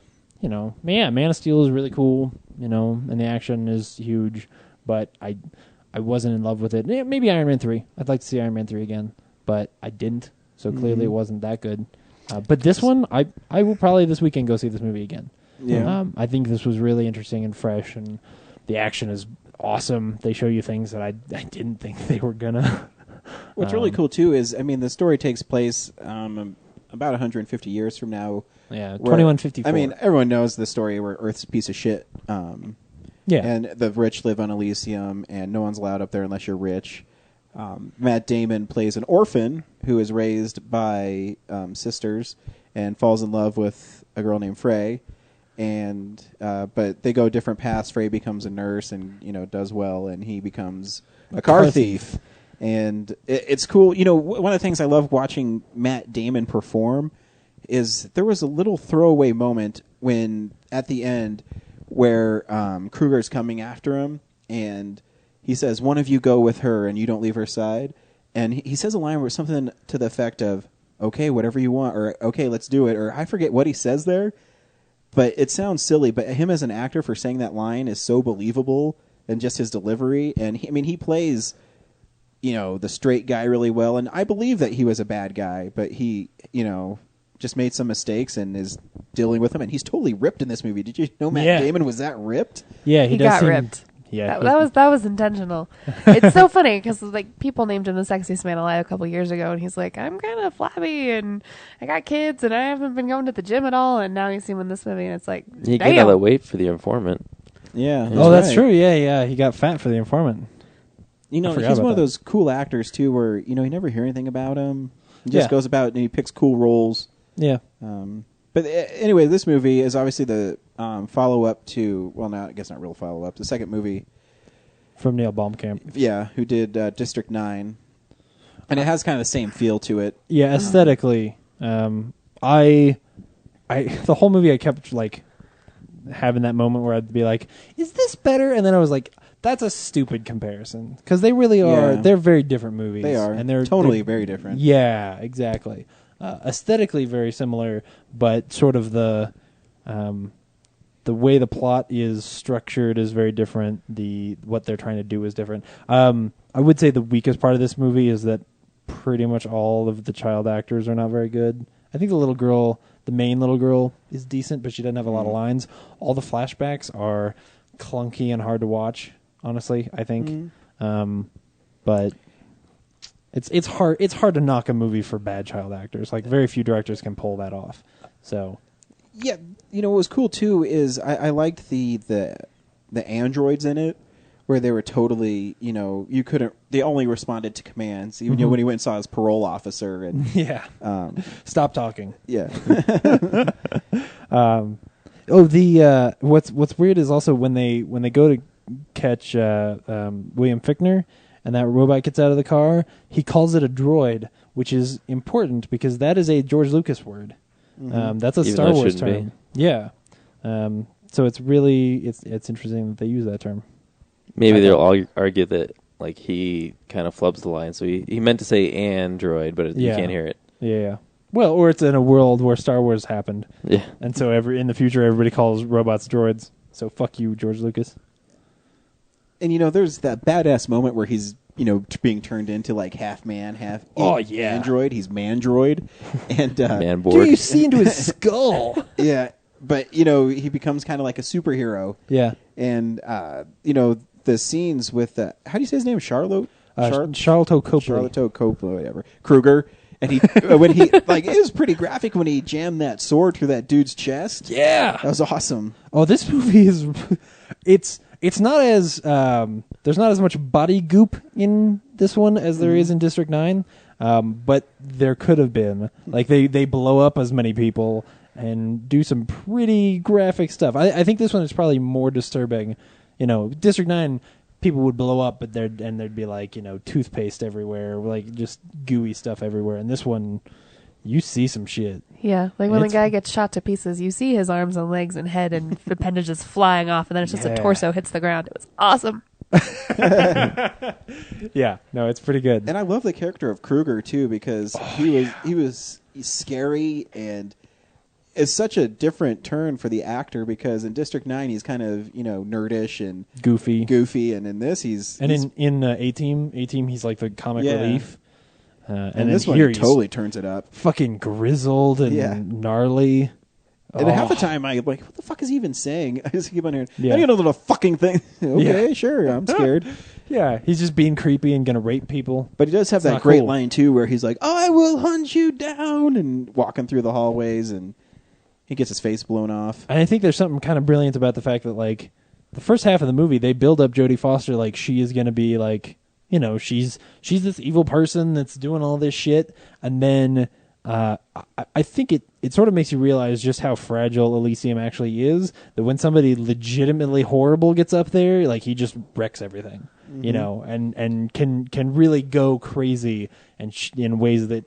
you know, Man of Steel is really cool. You know, and the action is huge, but I wasn't in love with it. Maybe Iron Man 3. I'd like to see Iron Man 3 again, but I didn't. So clearly it wasn't that good. But this one, I will probably this weekend go see this movie again. Yeah. I think this was really interesting and fresh, and the action is awesome. They show you things that I didn't think they were gonna. What's really cool too is, I mean, the story takes place about 150 years from now. Yeah, where- 2154. I mean, everyone knows the story where Earth's a piece of shit. Yeah. And the rich live on Elysium, and no one's allowed up there unless you're rich. Matt Damon plays an orphan who is raised by sisters and falls in love with a girl named Frey. And but they go different paths. Frey becomes a nurse and, you know, does well, and he becomes a car thief. And it's cool. You know, one of the things I love watching Matt Damon perform is there was a little throwaway moment when at the end where Kruger's coming after him, and he says, "One of you go with her, and you don't leave her side." And he says a line where something to the effect of, okay, whatever you want, or okay, let's do it, or I forget what he says there, but it sounds silly. But him as an actor for saying that line is so believable, and just his delivery, and he plays, the straight guy really well, and I believe that he was a bad guy, but he, just made some mistakes and is dealing with them, and he's totally ripped in this movie. Did you know Matt Damon was that ripped? Yeah, he got ripped. Yeah, that was intentional. It's so funny because people named him the sexiest man alive a couple years ago, and he's like, I'm kind of flabby, and I got kids, and I haven't been going to the gym at all. And now you see him in this movie, and it's like, he gained all that weight for The Informant. Yeah. That's true. Yeah. He got fat for The Informant. He's one of those cool actors too, where you never hear anything about him. He just goes about and he picks cool roles. Yeah. But anyway, this movie is obviously the follow-up to, I guess not real follow-up, the second movie. From Neil Blomkamp. Yeah, who did District 9. And it has kind of the same feel to it. Yeah, aesthetically. The whole movie I kept, having that moment where I'd be like, is this better? And then I was like, that's a stupid comparison. Because they really are, they're very different movies. They are. And they're totally very different. Yeah, exactly. Aesthetically very similar, but sort of the way the plot is structured is very different. What they're trying to do is different. I would say the weakest part of this movie is that pretty much all of the child actors are not very good. I think the main little girl is decent, but she doesn't have a lot of lines. All the flashbacks are clunky and hard to watch, honestly, I think. But it's hard to knock a movie for bad child actors. Very few directors can pull that off. So yeah, what was cool too is I liked the androids in it, where they were totally, they only responded to commands. Even when he went and saw his parole officer and stop talking. Yeah. What's weird is also when they go to catch William Fichtner, and that robot gets out of the car, he calls it a droid, which is important because that is a George Lucas word. That's a Even Star Wars shouldn't term. Yeah. So it's really it's interesting that they use that term. Maybe they'll all argue that he kind of flubs the line, so he meant to say android, but you can't hear it. Yeah. Well, or it's in a world where Star Wars happened. Yeah. And so in the future everybody calls robots droids. So fuck you, George Lucas. And there's that badass moment where he's being turned into half man, half android. He's Mandroid, and Manborg. Dude, you see into his skull. Yeah, but he becomes kind of like a superhero. Yeah, and the scenes with how do you say his name? Charlotte Coppola, whatever. Kruger. And when he it was pretty graphic when he jammed that sword through that dude's chest. Yeah, that was awesome. Oh, this movie is it's not as there's not as much body goop in this one as there is in District 9, but there could have been. They blow up as many people and do some pretty graphic stuff. I think this one is probably more disturbing. District 9 people would blow up, but there'd be toothpaste everywhere, just gooey stuff everywhere. And this one, you see some shit. Yeah, when the guy gets shot to pieces, you see his arms and legs and head and appendages flying off, and then it's just a torso hits the ground. It was awesome. Yeah, no, it's pretty good. And I love the character of Kruger too, because he was scary, and it's such a different turn for the actor, because in District 9 he's kind of nerdish and goofy, and in this he's in A-Team he's like the comic relief. And this one he totally turns it up. Fucking grizzled and gnarly. And half the time I'm like, what the fuck is he even saying? I just keep on hearing, I need a little fucking thing. Okay, sure, I'm scared. Yeah, he's just being creepy and gonna rape people. But he does have that great line too, where he's like, I will hunt you down, and walking through the hallways, and he gets his face blown off. And I think there's something kind of brilliant about the fact that the first half of the movie, they build up Jodie Foster like she is gonna be she's this evil person that's doing all this shit, and then I think it sort of makes you realize just how fragile Elysium actually is. That when somebody legitimately horrible gets up there, he just wrecks everything, and can really go crazy and in ways that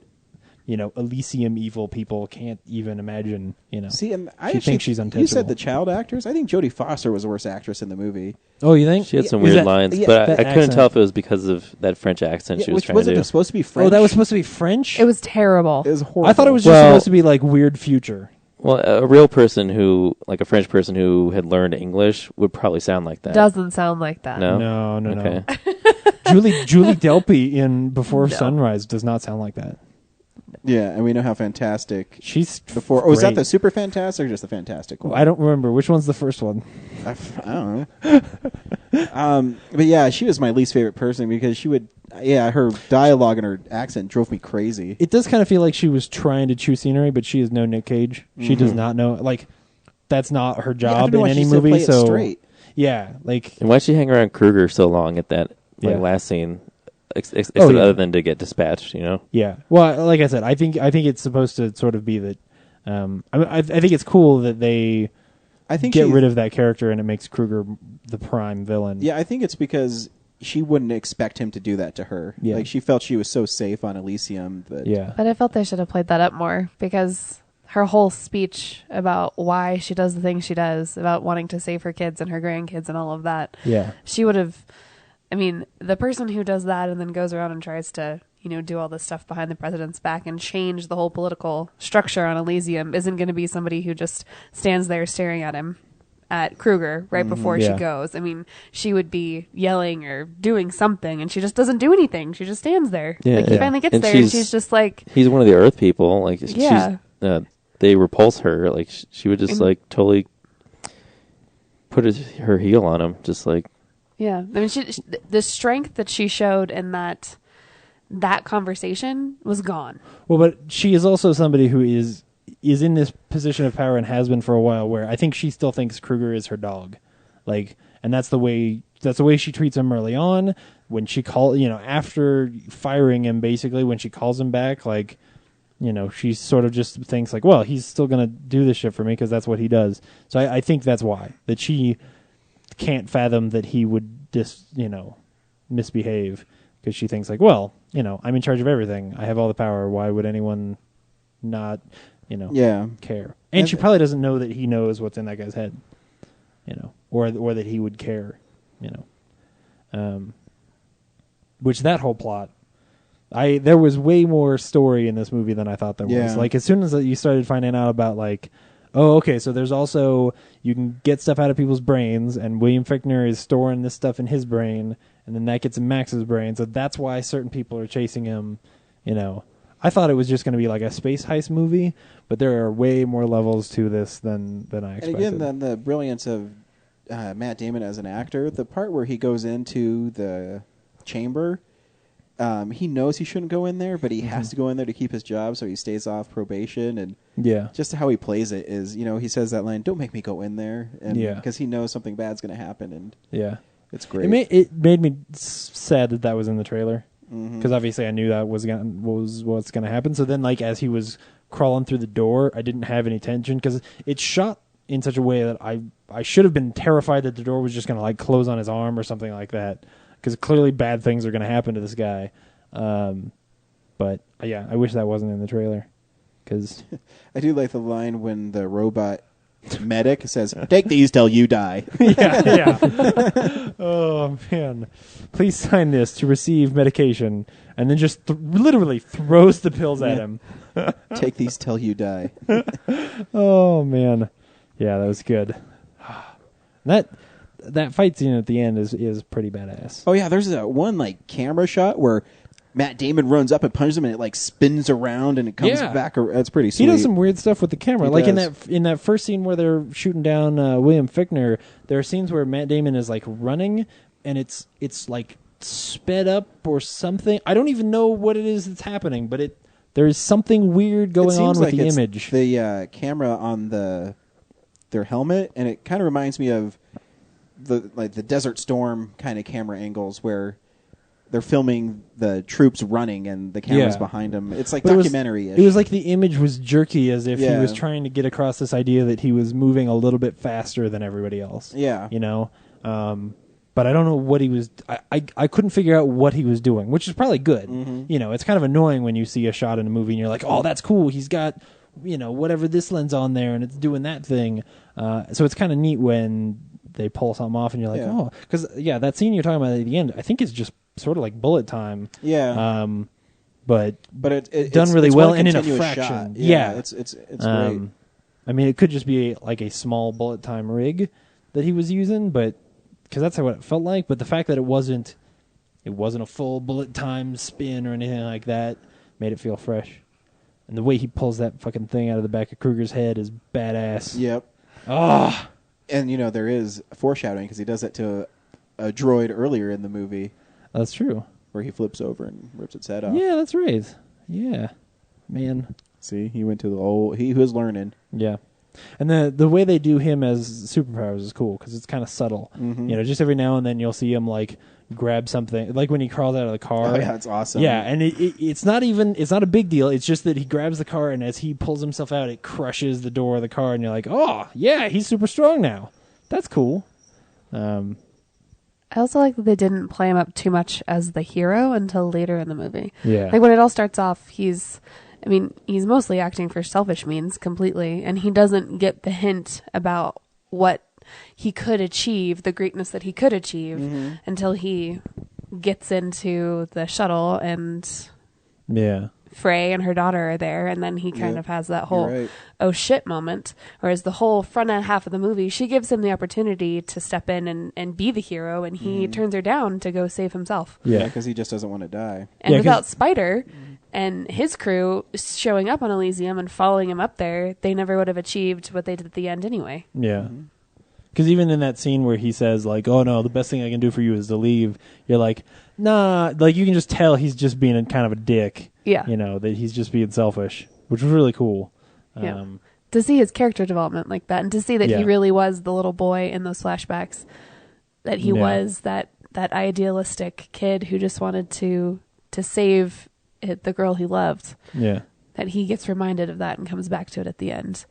Elysium evil people can't even imagine. See, and I she actually, thinks she's untouchable. You said the child actors. I think Jodie Foster was the worst actress in the movie. Oh, you think? She had some Is weird that- lines, yeah, but that I couldn't accent. tell if it was because of that French accent she was Which trying wasn't to do. it supposed to be French? Oh, that was supposed to be French? It was terrible. It was horrible. I thought it was just supposed to be like weird future. Well, a real person like a French person who had learned English would probably sound like that. Doesn't sound like that. No? No. Okay. Julie Delpy in Before Sunrise does not sound like that. Yeah, and we know how fantastic she's before. Oh, was that great. the super fantastic or just the fantastic one? I don't remember which one's the first one. I don't know. But yeah, she was my least favorite person because she would. Yeah, her dialogue and her accent drove me crazy. It does kind of feel like she was trying to chew scenery, but she is no Nick Cage. She does not know. Like, that's not her I job don't know in why any she still movie. play it So straight. yeah, like And why'd she hang around Kruger so long at that last scene? Except other than to get dispatched, Yeah. Well, like I said, I think it's supposed to sort of be that. I think it's cool that they. Get rid of that character and it makes Kruger the prime villain. Yeah, I think it's because she wouldn't expect him to do that to her. Yeah. Like she felt she was so safe on Elysium. That But I felt they should have played that up more because her whole speech about why she does the things she does, about wanting to save her kids and her grandkids and all of that. Yeah. She would have. I mean, the person who does that and then goes around and tries to, do all this stuff behind the president's back and change the whole political structure on Elysium isn't going to be somebody who just stands there staring at him, at Kruger, right before she goes. I mean, she would be yelling or doing something, and she just doesn't do anything. She just stands there. Yeah, he finally gets and there, and she's just like... He's one of the Earth people. Like, Yeah. they repulse her. Like, she would just, totally put her heel on him, just like... Yeah, I mean, the strength that she showed in that conversation was gone. Well, but she is also somebody who is in this position of power and has been for a while, where I think she still thinks Kruger is her dog, and that's the way she treats him early on. When she after firing him, basically when she calls him back, she sort of just thinks like, well, he's still gonna do this shit for me because that's what he does. So I think that's why that she can't fathom that he would misbehave, because she thinks like, well, I'm in charge of everything. I have all the power. Why would anyone not, care? And she probably doesn't know that he knows what's in that guy's head, or that he would care, which that whole plot, there was way more story in this movie than I thought there was. Yeah. Like, as soon as you started finding out about like, oh, okay, so there's also, you can get stuff out of people's brains, and William Fichtner is storing this stuff in his brain, and then that gets in Max's brain, so that's why certain people are chasing him, I thought it was just going to be like a space heist movie, but there are way more levels to this than I expected. And again, then the brilliance of Matt Damon as an actor, the part where he goes into the chamber, he knows he shouldn't go in there, but he has to go in there to keep his job, so he stays off probation. And just how he plays it is, he says that line, "Don't make me go in there," and because he knows something bad's going to happen, and it's great. It made me sad that was in the trailer, because obviously I knew that was what's going to happen. So then, like, as he was crawling through the door, I didn't have any tension because it's shot in such a way that I should have been terrified that the door was just going to like close on his arm or something like that. Because clearly bad things are going to happen to this guy. But, yeah, I wish that wasn't in the trailer. Cause I do like the line when the robot medic says, "Take these till you die." yeah. Oh, man. Please sign this to receive medication. And then just literally throws the pills at him. Take these till you die. Oh, man. Yeah, that was good. That fight scene at the end is pretty badass. Oh yeah, there's one like camera shot where Matt Damon runs up and punches him, and it like spins around and it comes back. That's pretty sweet. He does some weird stuff with the camera. He like does. in that first scene where they're shooting down William Fichtner, there are scenes where Matt Damon is like running, and it's like sped up or something. I don't even know what it is that's happening, but there is something weird going on with the image. The camera on their helmet, and it kind of reminds me of the Desert Storm kind of camera angles where they're filming the troops running and the camera's behind them. It's like documentary-ish. It was like the image was jerky, as if he was trying to get across this idea that he was moving a little bit faster than everybody else. Yeah. but I don't know what he was. I couldn't figure out what he was doing, which is probably good. You know, it's kind of annoying when you see a shot in a movie and you're like, oh, that's cool. He's got, you know, whatever this lens on there and it's doing that thing. So it's kind of neat when they pull something off and you're like, oh, because that scene you're talking about at the end, I think is just sort of like bullet time. Yeah. But it's done really it's well one and in a continuous fraction. shot. Yeah, it's great. I mean, it could just be like a small bullet time rig that he was using, but because that's what it felt like. But the fact that it wasn't a full bullet time spin or anything like that made it feel fresh. And the way he pulls that fucking thing out of the back of Kruger's head is badass. Yep. Oh. And, you know, there is foreshadowing because he does that to a droid earlier in the movie. That's true. Where he flips over and rips its head off. Yeah, that's right. Yeah. Man. See, he went to the old... He was learning. Yeah. And the way they do him as superpowers is cool because it's kind of subtle. Mhm. You know, just every now and then you'll see him, like, grab something. Like when he crawls out of the car. Oh, yeah, it's awesome. Yeah, and it's not a big deal. It's just that he grabs the car, and as he pulls himself out, it crushes the door of the car, and you're like, oh, yeah, he's super strong now. That's cool. I also like that they didn't play him up too much as the hero until later in the movie. Yeah. Like when it all starts off, he's mostly acting for selfish means completely, and he doesn't get the hint about what he could achieve, the greatness that he could achieve, until he gets into the shuttle and Frey and her daughter are there, and then he kind of has that whole oh shit moment. Whereas the whole front end half of the movie, she gives him the opportunity to step in and be the hero, and he turns her down to go save himself. Yeah, because he just doesn't want to die. And without Spider and his crew showing up on Elysium and following him up there, they never would have achieved what they did at the end anyway. Yeah. Because even in that scene where he says, like, oh, no, the best thing I can do for you is to leave, you're like, nah, like, you can just tell he's just being a kind of a dick. Yeah. You know, that he's just being selfish, which was really cool. Yeah. To see his character development like that and to see that he really was the little boy in those flashbacks, that he was that idealistic kid who just wanted to save the girl he loved. Yeah. That he gets reminded of that and comes back to it at the end.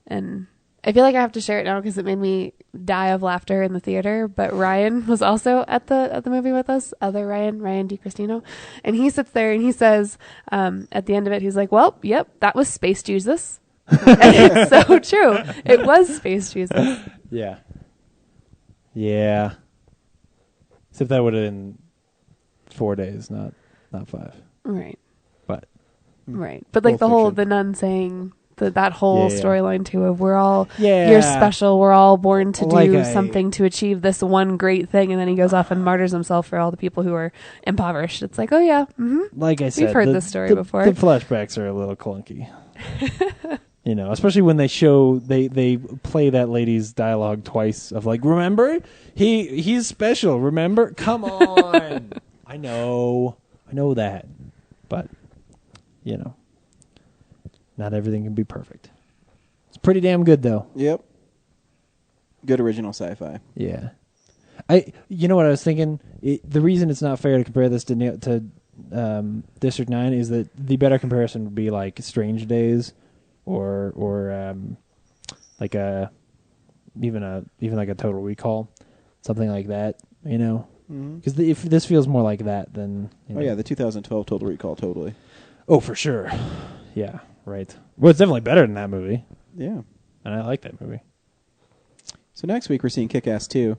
And I feel like I have to share it now because it made me die of laughter in the theater. But Ryan was also at the movie with us. Other Ryan DiCristino, and he sits there and he says, at the end of it, he's like, "Well, yep, that was Space Jesus." And it's so true. It was Space Jesus. Yeah. Yeah. Except that would have been 4 days, not 5. Right. But. Right. But like the nun saying that whole storyline too of we're all Yeah. you're special, we're all born to Like do something to achieve this one great thing, and then he goes off and martyrs himself for all the people who are impoverished. It's like, oh yeah, Like I said, we've heard this story before. The flashbacks are a little clunky. You know, especially when they play that lady's dialogue twice of like, remember? He's special, remember? Come on. I know that. But, you know, not everything can be perfect. It's pretty damn good though. Yep. Good original sci-fi. Yeah. You know what I was thinking? The reason it's not fair to compare this to District 9 is that the better comparison would be like Strange Days or like even like a Total Recall, something like that, you know? Because if this feels more like that, then Oh yeah, the 2012 Total Recall, totally. Oh, for sure. Yeah, right. Well, it's definitely better than that movie. Yeah. And I like that movie. So next week we're seeing Kick-Ass 2.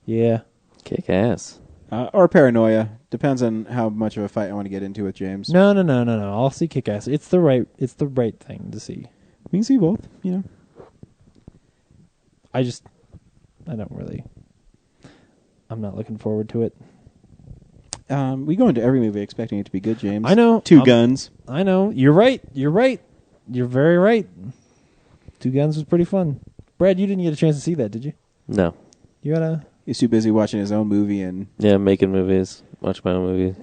Yeah. Kick-Ass. Or Paranoia. Depends on how much of a fight I want to get into with James. No. I'll see Kick-Ass. It's the right thing to see. We can see both, you know. I'm not looking forward to it. We go into every movie expecting it to be good, James. I know. Two Guns. I know. You're right. You're very right. Two Guns was pretty fun. Brad, you didn't get a chance to see that, did you? No. You gotta... He's too busy watching his own movie and... Yeah, making movies. Watch my own movie.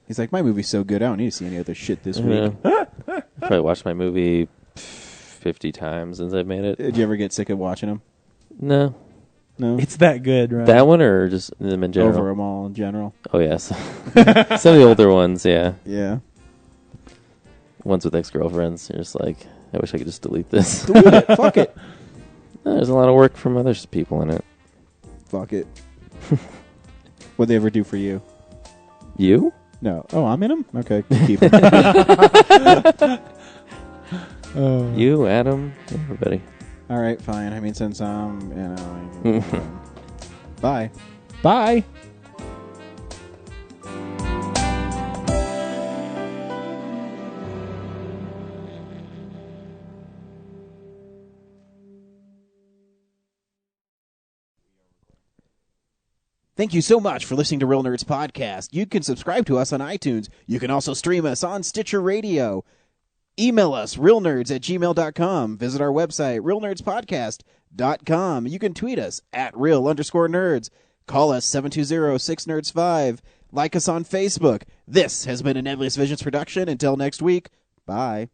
He's like, my movie's so good, I don't need to see any other shit this week. Probably watched my movie 50 times since I've made it. Did you ever get sick of watching them? No. It's that good, right? That one or just them in general? Over them all in general. Oh, yes. Some of the older ones, yeah. Yeah. Ones with ex-girlfriends. You're just like, I wish I could just delete this. Delete it. Fuck it. There's a lot of work from other people in it. Fuck it. What'd they ever do for you? You? No. Oh, I'm in them? Okay. Keep it. You, Adam, everybody. All right, fine. I mean, since bye. Bye. Thank you so much for listening to Real Nerds Podcast. You can subscribe to us on iTunes. You can also stream us on Stitcher Radio. Email us, realnerds@gmail.com. Visit our website, realnerdspodcast.com. You can tweet us at @real_nerds. Call us 720-6nerds5. Like us on Facebook. This has been a Nebulous Visions production. Until next week, bye.